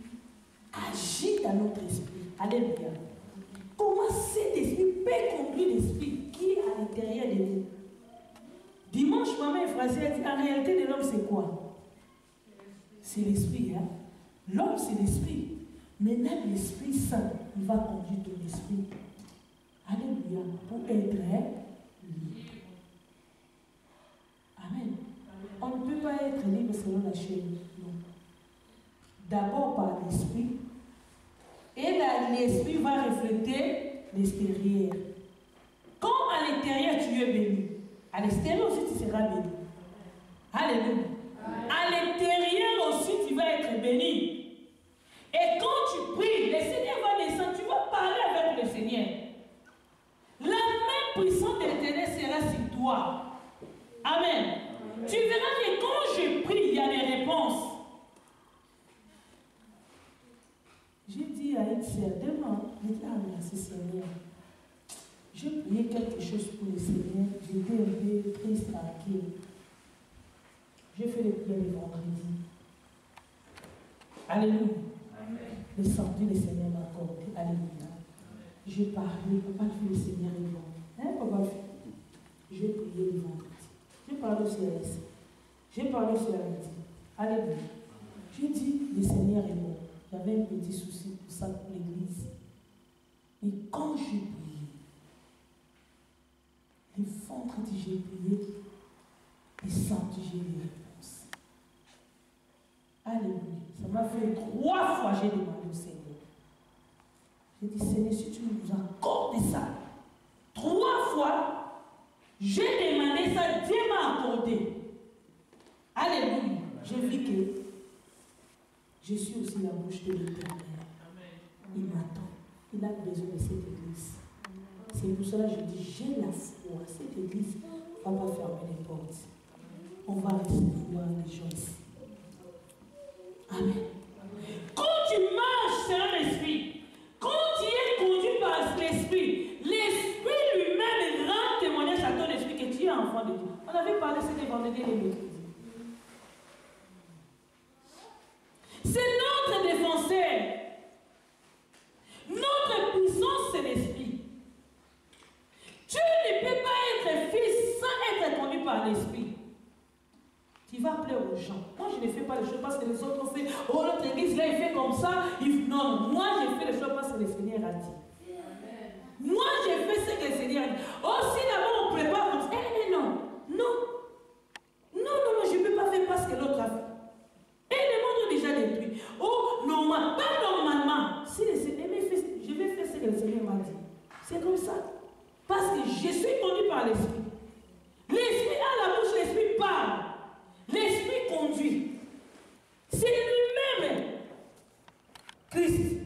agit dans notre esprit. Alléluia. Comment cet esprit peut conduire l'esprit qui est à l'intérieur de nous. Dimanche, maman et frère, la réalité de l'homme, c'est quoi? C'est l'esprit. Hein? L'homme, c'est l'esprit. Mais même l'Esprit Saint, il va conduire ton esprit. Alléluia. Pour être libre. Amen. On ne peut pas être libre selon la chair. Non. D'abord par l'esprit. Et là, l'esprit va refléter l'extérieur. Quand à l'intérieur tu es béni, à l'extérieur aussi tu seras béni. Alléluia. À l'intérieur aussi tu vas être béni. Et quand tu pries, le Seigneur va descendre, tu vas parler avec le Seigneur. La main puissante de l'Éternel sera sur toi. Amen. Tu verras que quand je prie, il y a des réponses. J'ai dit à une sœur, demain, je dis, ah merci Seigneur. J'ai prié quelque chose pour le Seigneur. J'étais un peu triste, tranquille. J'ai fait les prières le vendredi. Alléluia. Le samedi, le Seigneur m'a accordé. Alléluia. J'ai parlé, papa, le Seigneur est bon. Hein, papa? J'ai prié le vendredi. J'ai parlé aussi à l'Est. J'ai parlé aussi à l'Est. Alléluia. J'ai dit, le Seigneur est bon. J'avais un petit souci pour ça, pour l'église. Et quand j'ai prié, le vendredi, j'ai prié, et samedi, j'ai eu les réponses. Alléluia. Ça m'a fait 3 fois, j'ai demandé au Seigneur. J'ai dit, Seigneur, si tu nous accordes ça, 3 fois, j'ai demandé ça, Dieu m'a accordé. Alléluia. J'ai vu que je suis aussi la bouche de l'Éternel. Il m'attend. Il a besoin de cette église. C'est pour cela que je dis, j'ai la foi. Cette église ne va pas fermer les portes. On va recevoir les gens ici. Amen. Quand tu marches selon l'esprit, quand tu es conduit par l'esprit, l'esprit lui-même rend témoignage à ton esprit que tu es enfant de Dieu. On avait parlé de cet vendredi et mercredi. C'est notre défenseur. Notre puissance, c'est l'esprit. Tu ne peux pas être fils sans être conduit par l'esprit. Tu vas plaire aux gens. Moi, je ne fais pas les choses parce que les autres ont fait. Oh, notre église, là, il fait comme ça. Non, moi, je fais les choses parce que le Seigneur a dit. Moi, je fais ce que le Seigneur a dit. Oh, si d'abord on prépare comme ça. Non. Non, je ne peux pas faire parce que l'autre a fait. Et le monde est déjà détruit. Oh, normalement, pas normalement. Si le Seigneur fait, je vais faire ce que le Seigneur m'a dit. C'est comme ça. Parce que je suis conduit par l'esprit. L'esprit a la bouche, l'esprit parle. L'esprit conduit. C'est lui-même. Christ.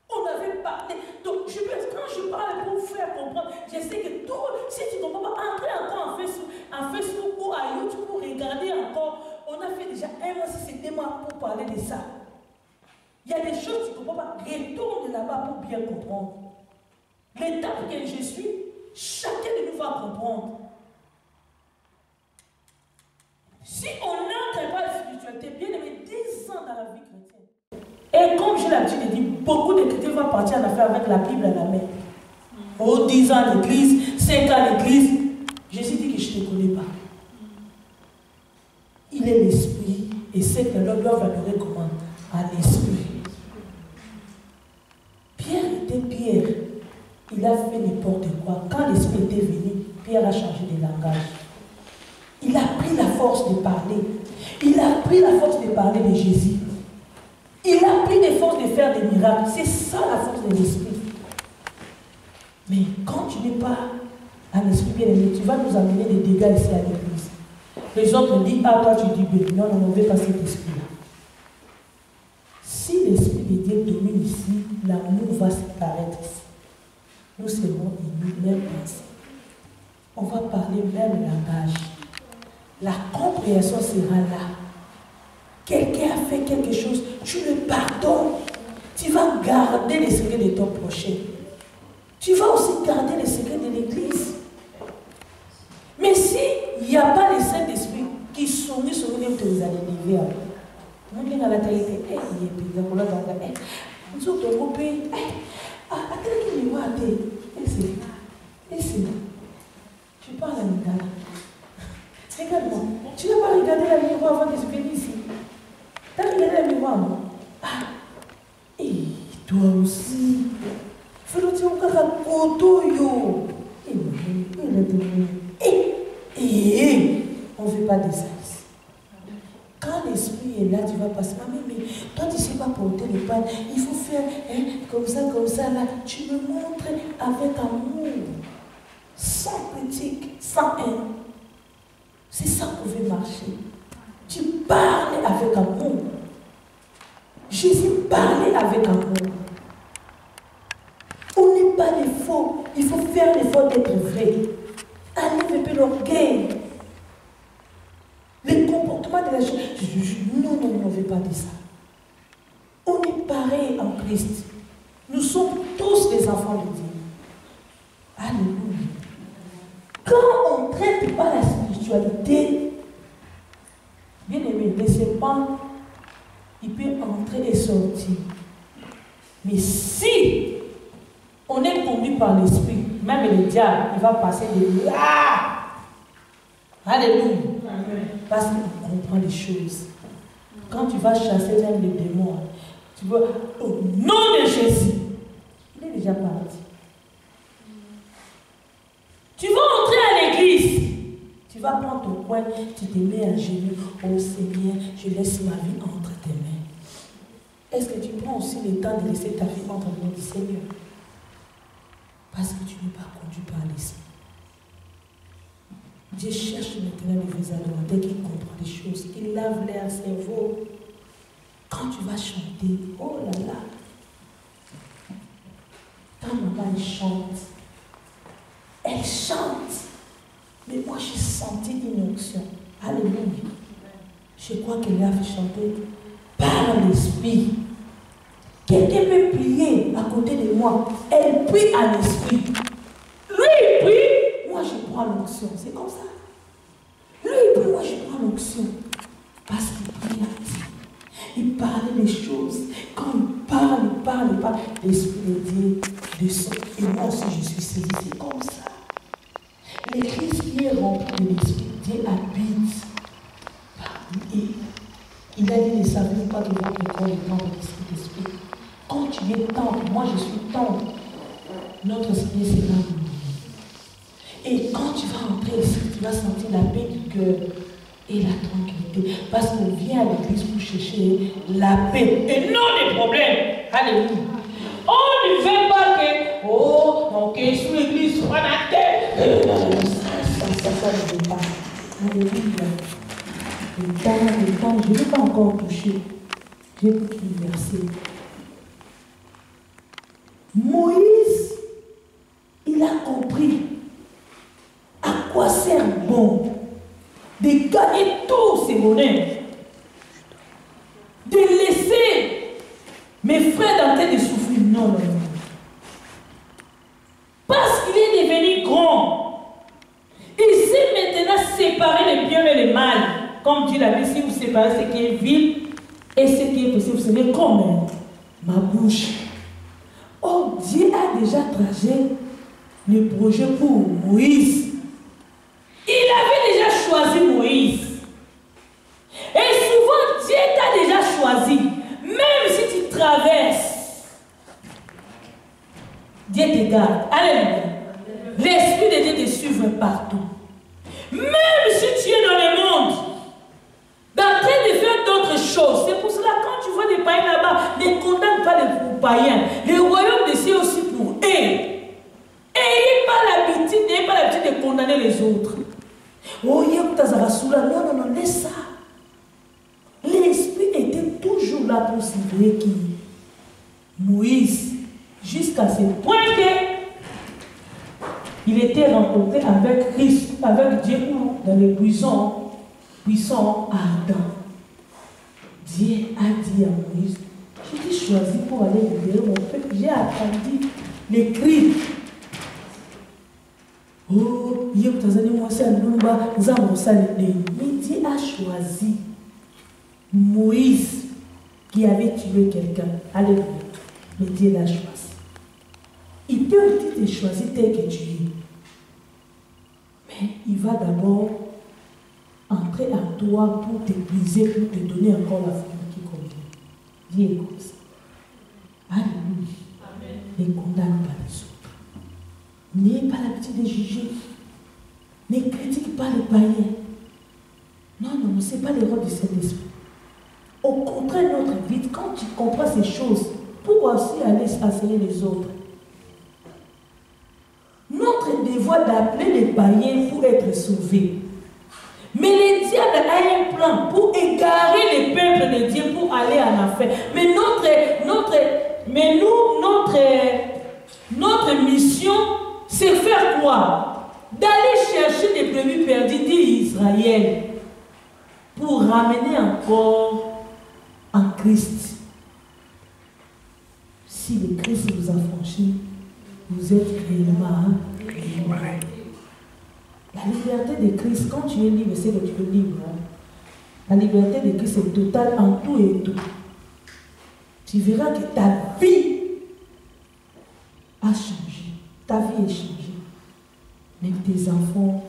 On avait parlé. Donc, quand je parle pour faire comprendre, je sais que tout, si tu ne comprends pas, entrer encore en Facebook ou à YouTube pour regarder encore. On a fait déjà 1 mois, si c'est 2 mois pour parler de ça. Il y a des choses que tu ne comprends pas. Retourne là-bas pour bien comprendre. L'étape que je suis, chacun de nous va comprendre. Si on n'entre pas la spiritualité, bien aimé, 10 ans dans la vie chrétienne. Et comme j'ai l'habitude de dire, beaucoup de chrétiens vont partir en affaire avec la Bible à la main. Oh, 10 ans à l'église, 5 ans à l'église. Je suis dit que je ne te connais pas. Il est l'esprit, et c'est que l'homme doit adorer comment? À l'esprit. Pierre était Pierre. Il a fait n'importe quoi. Quand l'esprit était venu, Pierre a changé de langage. Il a pris la force de parler. Il a pris la force de parler de Jésus. Il a pris la force de faire des miracles. C'est ça la force de l'esprit. Mais quand tu n'es pas à l'esprit bien aimé, tu vas nous amener des dégâts ici à l'église. Les autres disent, ah toi tu dis bien. Non, on ne veut pas cet esprit-là. Si l'esprit de Dieu domine ici, l'amour va s'apparaître ici. nous serons unis, même pensée. On va parler même langage. La compréhension sera là. Quelqu'un a fait quelque chose, tu le pardonnes. Tu vas garder les secrets de ton prochain. Tu vas aussi garder les secrets de l'église. Mais s'il n'y a pas le Saint-Esprit qui sourit sur nous, tu vous allez vivre. Nous sommes à la télé, nous sommes au pays. Tu parles à Nicolas. Regarde-moi. Tu n'as pas regardé la miroir avant de se venir ici. Tu as regardé la miroir, non? Ah. Et toi aussi. Fais-le-tu encore à côté, yo. On ne fait pas de ça ici. Quand l'esprit est là, tu vas passer. Mais toi, tu ne sais pas porter le pain. Il faut faire comme ça, là. Tu me montres avec amour. Sans critique, sans haine. C'est ça qu'on veut marcher. Tu parles avec amour. Jésus parlait avec amour. On n'est pas des faux. Il faut faire l'effort d'être vrai. Enlève un peu l'orgueil. Les comportements de la chose. Non, on ne veut pas de ça. On est pareil en Christ. Nous sommes tous des enfants de Dieu. Alléluia. Quand on ne traite pas la spiritualité, bien aimé, le serpent, il peut entrer et sortir. Mais si on est conduit par l'esprit, même le diable, il va passer de là. Alléluia. Parce qu'on comprend les choses. Quand tu vas chasser même les démons, tu vas au nom de Jésus. Il est déjà parti. Tu vas entrer à l'église. Tu vas prendre ton coin, tu te mets à genoux. Oh Seigneur, je laisse ma vie entre tes mains. Est-ce que tu prends aussi le temps de laisser ta vie entre les mains du Seigneur? Parce que tu n'es pas conduit par l'esprit. Dieu cherche maintenant les vrais adorateurs qui comprennent les choses, qui lavent leur cerveau. Quand tu vas chanter, oh là là, ta maman elle chante. Elle chante. Mais moi j'ai senti une onction. Alléluia. Je crois qu'elle a fait chanter par l'esprit. Quelqu'un peut prier à côté de moi. Elle prie à l'esprit. Lui il prie, moi je prends l'onction. C'est comme ça. Lui il prie, moi je prends l'onction. Parce qu'il prie à Dieu. Il parle des choses. Quand il parle, l'esprit de Dieu descend. Et moi aussi je suis saisi. C'est comme ça. L'église qui est remplie de l'esprit, Dieu habite parmi eux. Il a dit, ne savez pas que votre corps est temple de l'esprit. Quand tu es temple, moi je suis temple, notre esprit c'est là. Et quand tu vas entrer ici, tu vas sentir la paix du cœur et la tranquillité. Parce qu'on vient à l'église pour chercher la paix et non les problèmes. Alléluia. On ne veut pas que, oh, ok, sous l'église, on a la tête. Ça ne veut pas. Alléluia. Le temps, je ne vais pas encore toucher. J'ai beaucoup de versets. Moïse, il a compris à quoi sert bon de gagner tous ses monnaies, de laisser mes frères en train de souffrir. Non. Parce qu'il est devenu grand, il sait maintenant séparer le bien et le mal. Comme Dieu l'a dit, si vous séparez ce qui est vil et ce qui est possible, vous savez comment ma bouche. Oh, Dieu a déjà tracé le projet pour Moïse. Il avait déjà choisi Moïse. Et souvent, Dieu t'a déjà choisi. Même si tu traverses, Dieu te garde. Alléluia. L'Esprit de Dieu te suivra partout. Même si tu es dans le monde, en train de faire d'autres choses. C'est pour cela, quand tu vois des païens là-bas, ne condamne pas les païens. Le royaume de Dieu aussi pour eux. N'ayez pas l'habitude de condamner les autres. Oh, non, laisse ça. L'Esprit était toujours là pour surveiller qui? Moïse. Jusqu'à ce point que il était rencontré avec Christ, avec Dieu dans les buissons ardents. Dieu a dit à Moïse, je t'ai choisi pour aller libérer mon peuple. J'ai attendu les cris. Oh, mais Dieu a choisi Moïse qui avait tué quelqu'un. Alléluia. Mais Dieu l'a choisi. Il peut aussi te choisir tel que tu es. Mais il va d'abord entrer en toi pour te briser, pour te donner encore la forme qui convient. Dieu est comme ça. Alléluia. Ne condamne pas les autres. N'ayez pas l'habitude de juger. Ne critique pas les païens. Non, ce n'est pas le rôle du Saint-Esprit. Au contraire, notre vie, quand tu comprends ces choses, pour aussi aller enseigner les autres. Notre devoir d'appeler les païens pour être sauvés. Mais le diable a un plan pour égarer les peuples de Dieu pour aller en enfer. Mais notre mission, c'est faire quoi? D'aller chercher des brebis perdues d'Israël pour ramener encore en Christ. Si le Christ vous a franchi, vous êtes réellement libre. La liberté de Christ, quand tu es libre, c'est que tu es libre. La liberté de Christ est totale en tout et tout. Tu verras que ta vie a changé. Ta vie est changée. Même tes enfants,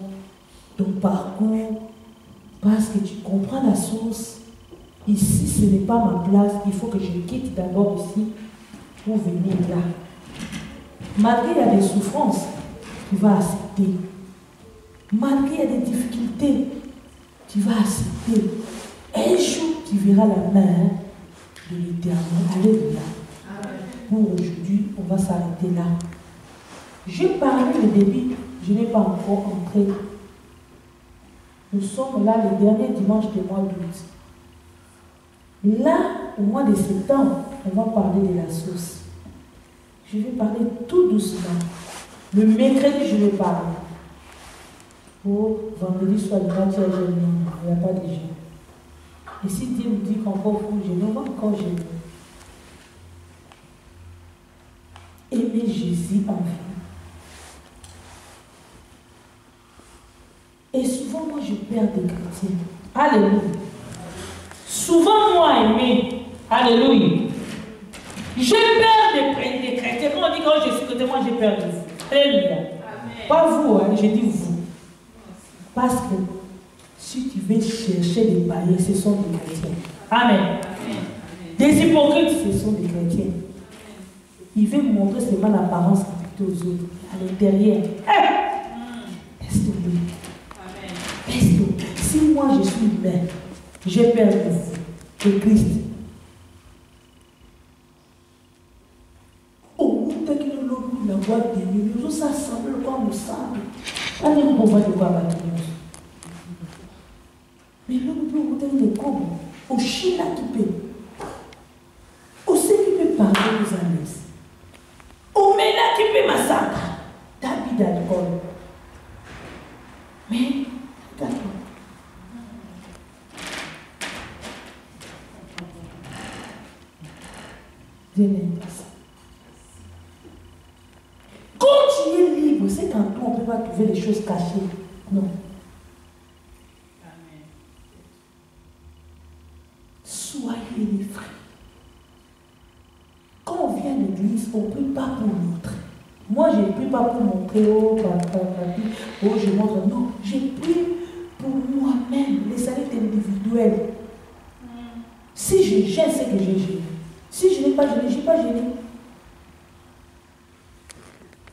ton parcours, parce que tu comprends la source. Ici, ce n'est pas ma place. Il faut que je quitte d'abord ici pour venir là. Malgré il y a des souffrances, tu vas accepter. Malgré il y a des difficultés, tu vas accepter. Un jour, tu verras la main de l'Éternel. Alléluia. Pour aujourd'hui, on va s'arrêter là. J'ai parlé le début, je n'ai pas encore entré. Nous sommes là le dernier dimanche du mois d'août. Là, au mois de septembre, on va parler de la source. Je vais parler tout doucement. Le mercredi, je vais parler. Oh, vendredi soir, il n'y a pas de gens. Et si Dieu nous dit qu'encore faut gêner, on va encore gêner. Aimer Jésus en vie. Et souvent, moi, je perds des chrétiens. Alléluia. Souvent, moi, aimé. Alléluia. Je perds des chrétiens. Quand on dit quand je suis côté, moi, j'ai perdu vous. Alléluia. Pas vous, hein, je dis vous. Parce que si tu veux chercher des païens, ce sont des chrétiens. Amen. Des hypocrites, ce sont des chrétiens. Ils veulent montrer seulement l'apparence aux autres. À l'intérieur. Laisse tomber. Laisse tomber. Si moi je suis humain, j'ai peur de vous, de Christ. Au bout de la voix de Dieu, nous ça semble comme nous semble. Allez, on va de quoi battre. Mais l'homme peut vous donner des coups. Au chien qui peut. Au ce qui peut parler aux amis. Au ménage qui peut massacrer. T'habites d'alcool. Mais, regarde-moi. Dieu n'aime pas ça. Quand tu es libre, c'est qu'en toi, on ne peut pas trouver les choses cachées. Non. Soyez les frères. Quand on vient à l'église, on ne prie pas pour montrer. Moi, je ne prie pas pour montrer, oh, je montre. Non, je prie pour moi-même. Les saluts individuels. Si je gêne, c'est que j'ai gêné. Si je n'ai pas gêné, je n'ai pas gêné.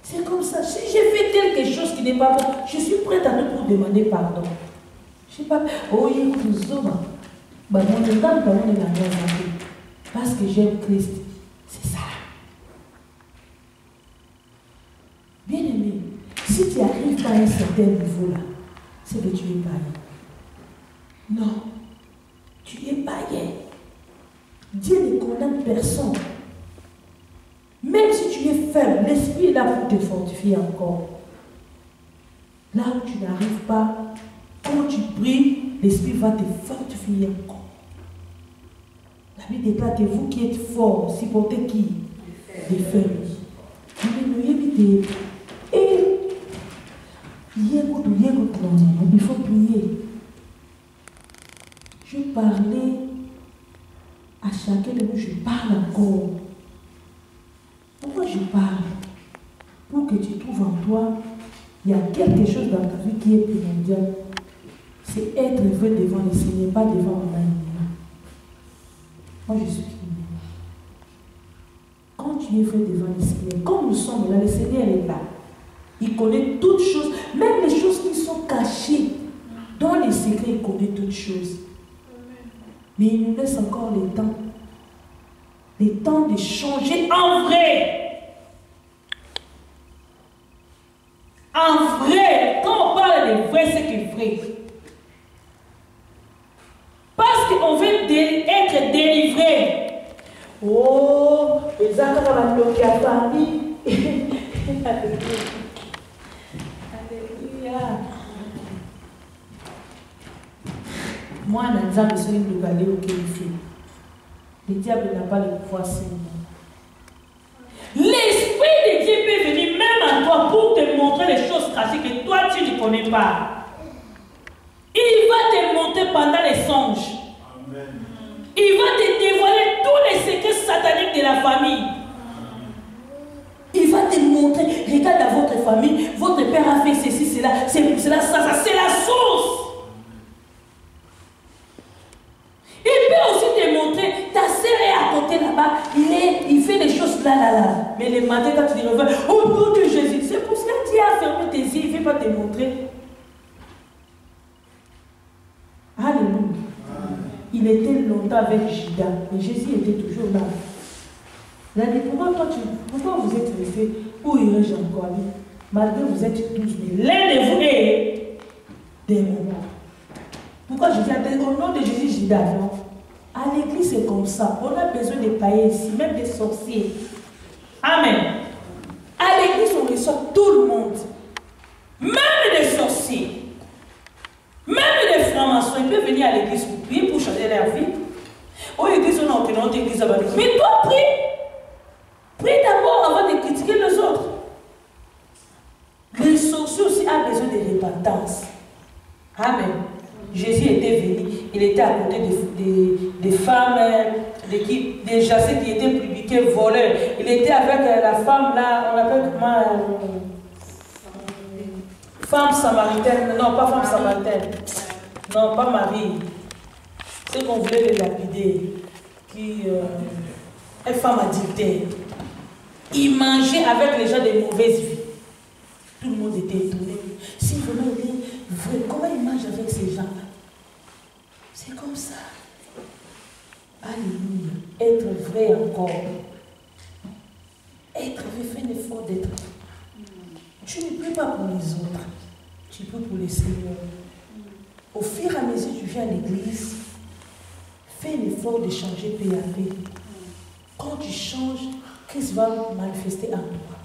C'est comme ça. Si j'ai fait quelque chose qui n'est pas bon, je suis prête à nous pour demander pardon. Je ne sais pas. Oh, il y a des hommes. Parce que j'aime Christ. C'est ça. Bien aimé, si tu arrives pas à un certain niveau là, c'est que tu es païen. Non, tu es païen. Dieu ne condamne personne. Même si tu es faible, l'Esprit est là pour te fortifier encore. Là où tu n'arrives pas, quand tu pries, l'Esprit va te fortifier encore. La Bible déclare que vous qui êtes forts, supportez qui? Les faibles. Et il faut prier. Je parlais à chacun de nous, je parle encore. Pourquoi je parle? Pour que tu trouves en toi, il y a quelque chose dans ta vie qui est primordial. C'est être vrai devant le Seigneur, pas devant un ami. Moi, je suis prière. Quand tu es vrai devant le Seigneur, quand nous sommes là, le Seigneur est là. Il connaît toutes choses, même les choses qui sont cachées. Dans les secrets, il connaît toutes choses. Mais il nous laisse encore le temps de changer en vrai. En vrai, quand on parle de vrai, c'est que vrai. Parce qu'on veut être délivré. Oh, les actes va bloquer à famille. Alléluia. Moi, un exemple, c'est une aller au Kélifi. Le diable n'a pas le pouvoir sur moi. L'Esprit de Dieu peut venir même à toi pour te montrer les choses cachées que toi tu ne connais pas. Il va te montrer pendant les songes. Amen. Il va te dévoiler tous les secrets sataniques de la famille. Il va te montrer, regarde dans votre famille, votre père a fait ceci, cela, c'est la source. Il peut aussi te montrer, ta sœur est à côté là-bas, il fait des choses là. Mais le matin, quand tu te réveilles, au nom de Jésus, c'est pour ça que Dieu a fermé tes yeux, il ne veut pas te montrer. Alléluia. Il était longtemps avec Judas, mais Jésus était toujours là. Il a dit, pourquoi vous êtes restés? Où irai-je encore? Malgré vous êtes 12 000, l'un de vous est des moments. Pourquoi Jésus a dit au nom de Jésus, Judas, non? À l'église, c'est comme ça. On a besoin de païens ici, même des sorciers. Amen. À l'église, on reçoit tout le monde. Même des sorciers. Même des francs-maçons. Ils peuvent venir à l'église pour prier, pour changer leur vie. Oh, l'église, on a aucune autre église. Mais toi, prie. Prie d'abord avant de critiquer les autres. Les sorciers aussi ont besoin de repentance. Amen. Jésus était venu, il était à côté des femmes, des chassés qui étaient publiés, voleurs. Il était avec la femme là, on l'appelle comment? Femme samaritaine, non pas femme samaritaine, non pas Marie. C'est qu'on voulait les lapider, qui est femme adultère. Il mangeait avec les gens de mauvaise vie. Tout le monde était étonné. Si vraiment il est vrai, comment il mange avec ces gens-là? C'est comme ça. Alléluia. Être vrai encore. Être vrai, fais l'effort d'être vrai. Tu ne pries pas pour les autres. Tu pries pour les Seigneurs. Au fur et à mesure que tu viens à l'église, fais l'effort de changer peu à peu. Quand tu changes, Christ va manifester en toi.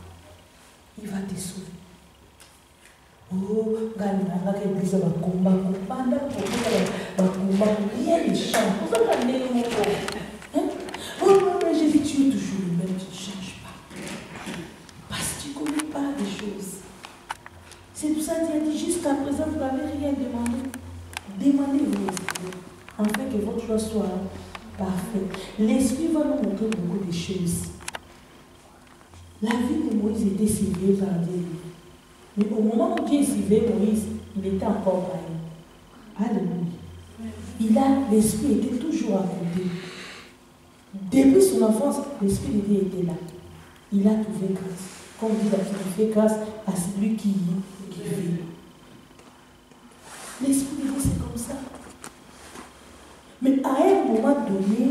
Il va te sauver. Oh, l'église va combat, rien ne change. Oh, mais j'ai dit, tu es toujours le même, tu ne changes pas. Parce que tu ne connais pas les choses. C'est pour ça qu'il a dit, jusqu'à présent, vous n'avez rien demandé. Demandez-vous, afin que votre choix soit parfait. L'Esprit va nous montrer beaucoup de choses. La vie de Moïse était surveillée par Dieu. Mais au moment où Dieu surveillait Moïse, il était encore païen. Alléluia. L'Esprit était toujours à côté. Depuis son enfance, l'Esprit de Dieu était là. Il a trouvé grâce. Comme dit la Bible, il fait grâce à celui qui vit. L'Esprit de Dieu, c'est comme ça. Mais à un moment donné,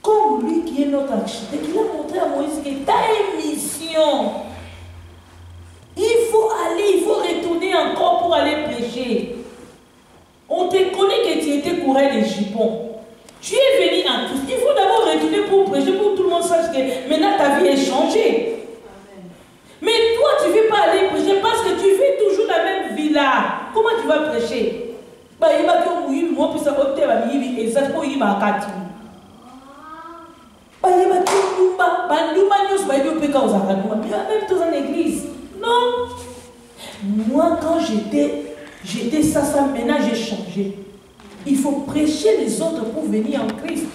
comme lui qui est notre architecte, il a montré à Moïse que tu as une mission. Il faut aller, il faut retourner encore pour aller prêcher. On te connaît que tu étais coureur de jupons. Tu es venu en Christ. Il faut d'abord retourner pour prêcher, pour que tout le monde sache que maintenant ta vie est changée. Amen. Mais toi, tu ne veux pas aller prêcher parce que tu vis toujours la même vie. vie là. Comment tu vas prêcher? Bah, il va dire oui, moi, puis ça va être exactement il m'a catché. Bah, il va dire mais en même temps en église. Non. Moi, quand j'étais ça, maintenant j'ai changé. Il faut prêcher les autres pour venir en Christ.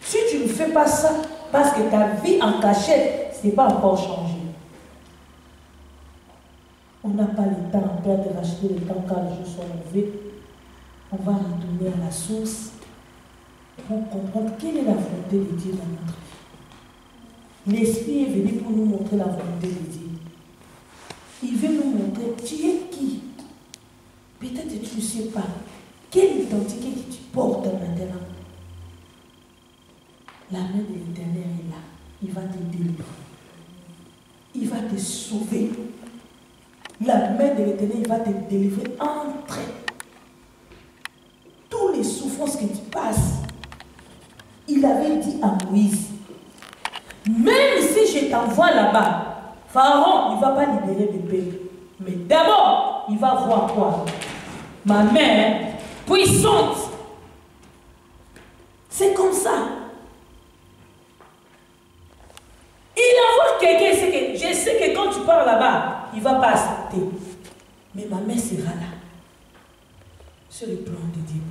Si tu ne fais pas ça, parce que ta vie en cachette, ce n'est pas encore changé. On n'a pas le temps, on perd de racheter le temps quand les jours sont levés. On va retourner à la source pour comprendre quelle est la volonté de Dieu dans notre vie. L'Esprit est venu pour nous montrer la volonté de Dieu. Il veut nous montrer tu es qui. Peut-être que tu ne sais pas. Quelle identité que tu portes maintenant. La main de l'Éternel est là. Il va te délivrer. Il va te sauver. La main de l'Éternel va te délivrer entre toutes les souffrances que tu passes. Il avait dit à Moïse, même si je t'envoie là-bas, Pharaon, il ne va pas libérer des pays. Mais d'abord, il va voir quoi? Ma main puissante. C'est comme ça. Il envoie quelqu'un, je sais que quand tu pars là-bas, il ne va pas accepter. Mais ma main sera là. C'est le plan de Dieu.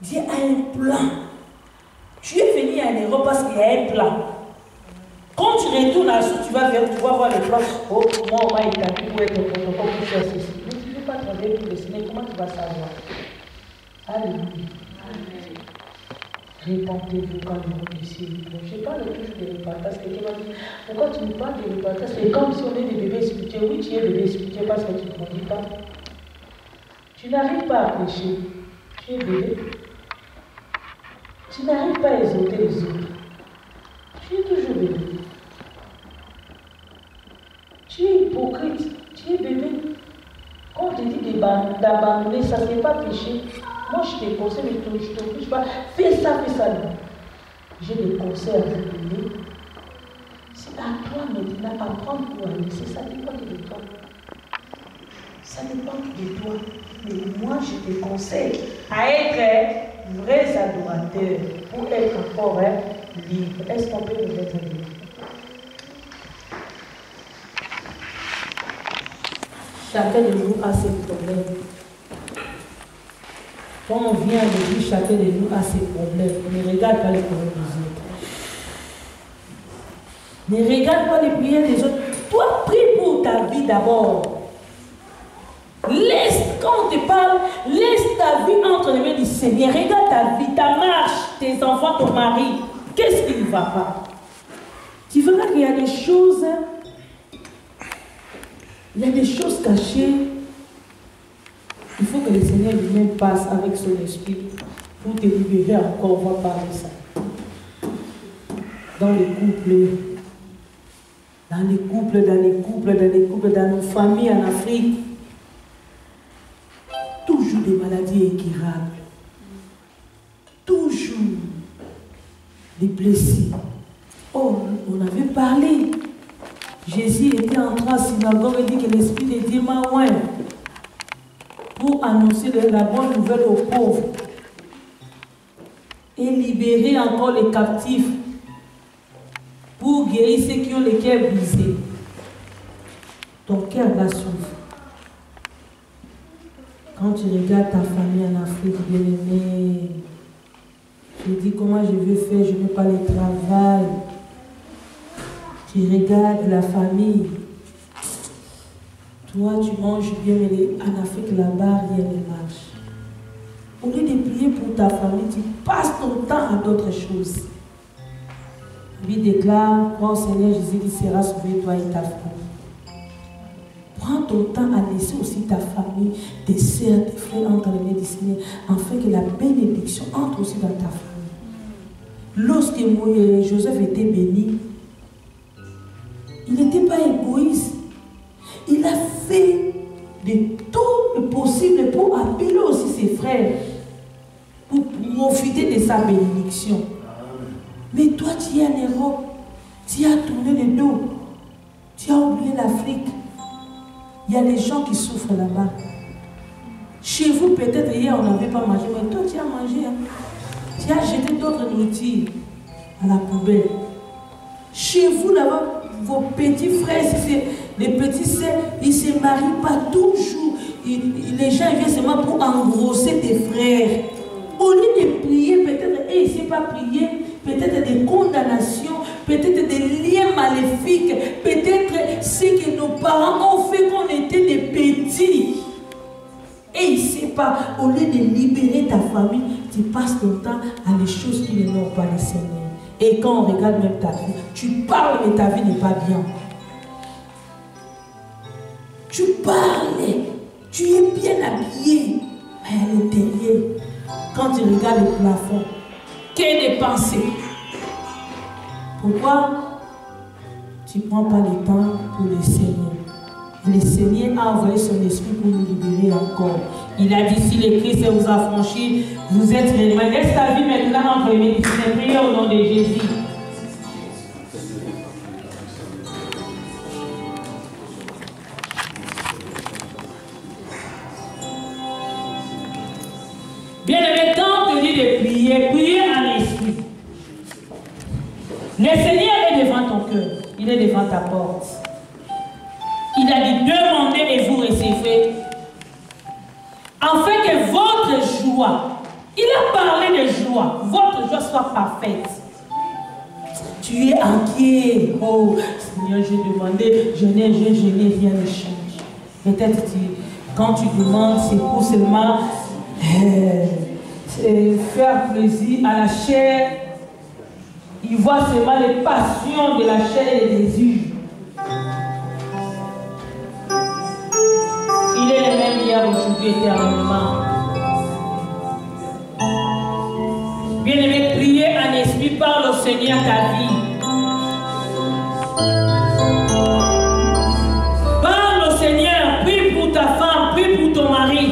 Dieu a un plan. Tu es venu à l'Europe parce qu'il y a un plan. Quand tu retournes à ce tu vas voir le plan. Oh, moi, on m'a établi pour être protocole pour faire ceci. Mais tu ne veux pas travailler pour le Seigneur, comment tu vas savoir? Alléluia. Répentez-vous quand le monde ici. Je parle toujours de repentance. Quelqu'un m'a dit, pourquoi tu me parles de repentance? C'est comme si on est des bébés spirituels. Oui, tu es bébé spirituel parce que tu ne grandis pas. Tu n'arrives pas à pécher. Tu es bébé. Tu n'arrives pas à exalter les autres. Tu es toujours bébé. Tu es hypocrite. Tu es bébé. Quand on te dit d'abandonner, ça ne fait pas pécher. Moi, je te conseille, mais je ne t'oblige pas. Fais ça, non. J'ai des conseils à vous donner. C'est à toi maintenant d'apprendre ou à laisser. Ça dépend de toi. Ça dépend de toi. Mais moi, je te conseille à être vrais adorateurs pour être encore libre. Est-ce qu'on peut nous être libre? Chacun de nous a ses problèmes. Quand on vient à l'église, chacun de nous a ses problèmes. Ne regarde pas les problèmes des autres. Ne regarde pas les prières des autres. Toi, prie pour ta vie d'abord. Laisse, quand on te parle, laisse ta vie entre les mains du Seigneur. Regarde ta vie, ta marche, tes enfants, ton mari. Qu'est-ce qui ne va pas? Tu verras qu'il y a des choses, cachées. Il faut que le Seigneur lui-même passe avec son esprit pour te libérer encore. On va parler de ça. Dans les couples, dans nos familles en Afrique. Toujours des maladies incurables. Toujours des blessures. Oh, on avait parlé. Jésus était entré en synagogue et dit que l'Esprit de Dieu m'a oint pour annoncer la bonne nouvelle aux pauvres et libérer encore les captifs pour guérir ceux qui ont les cœurs brisés. Ton cœur va souffrir. Quand tu regardes ta famille en Afrique, bien-aimée, je dis comment je veux faire, je n'ai pas le travail. Tu regardes la famille. Toi, tu manges bien, mais en Afrique, là-bas, rien ne marche. Au lieu de prier pour ta famille, tu passes ton temps à d'autres choses. Lui déclare, crois au Seigneur Jésus qui sera sauvé, toi et ta famille. Prends ton temps à laisser aussi ta famille, tes sœurs, tes frères entre les mains du Seigneur, afin que la bénédiction entre aussi dans ta famille. Lorsque Joseph était béni, il n'était pas égoïste. Il a fait de tout le possible pour appeler aussi ses frères, pour profiter de sa bénédiction. Mais toi, tu es en Europe, tu as tourné le dos, tu as oublié l'Afrique. Il y a des gens qui souffrent là-bas. Chez vous, peut-être hier, on n'avait pas mangé, mais toi, tu as mangé. Hein? Tu as jeté d'autres nourritures à la poubelle. Chez vous, là-bas, vos petits frères, les petits sœurs, ils ne se marient pas toujours. Les gens viennent seulement pour engrosser tes frères. Au lieu de prier, peut-être, il ne sait pas prier, peut-être des condamnations, peut-être des liens maléfiques, peut-être ce que nos parents ont fait quand on était des petits. Et il ne sait pas, au lieu de libérer ta famille, tu passes ton temps à des choses qui ne n'ont pas le Seigneur. Et quand on regarde même ta vie, tu parles mais ta vie n'est pas bien. Tu parles, tu es bien habillé, mais à l'intérieur, quand tu regardes le plafond, quelle est pensée? Pourquoi tu ne prends pas le temps pour le Seigneur? Le Seigneur a envoyé son esprit pour nous libérer encore. Il a dit, si le Christ vous a franchi, vous êtes réellement. Laisse ta vie maintenant entre mes prières au nom de Jésus. Bien aimé, quand tu dis de prier, prier en esprit. Le Seigneur est devant ton cœur, il est devant ta porte. Il a dit, demandez et vous recevez. Afin que votre joie, il a parlé de joie, votre joie soit parfaite. Tu es inquiet. Oh, Seigneur, j'ai demandé, je n'ai rien de change. Peut-être quand tu demandes, c'est pour seulement faire plaisir à la chair. Il voit seulement les passions de la chair et des désirs. Il est le même hier, aujourd'hui, éternellement. Bien-aimé, priez en esprit, parle au Seigneur ta vie. Parle au Seigneur, prie pour ta femme, prie pour ton mari.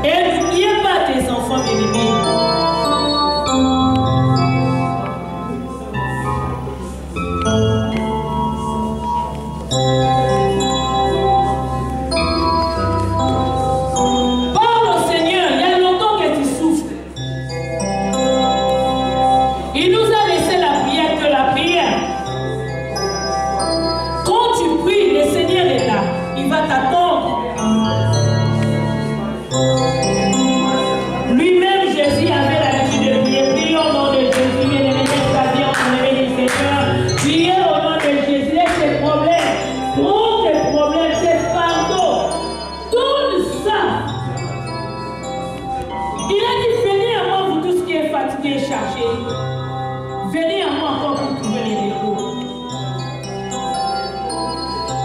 Et n'oubliez pas tes enfants bien-aimés. Venez à moi encore pour trouver les défauts.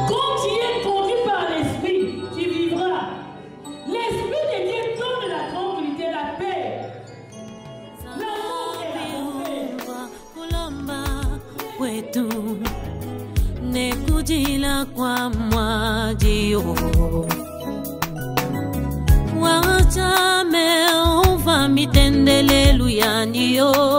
Quand tu es conduit par l'Esprit, tu vivras. L'Esprit de Dieu donne la tranquillité, la paix. L'amour et la paix. Kulomba wetu nekujila kwa mwajio wacha meuva mitendelelu ya ndio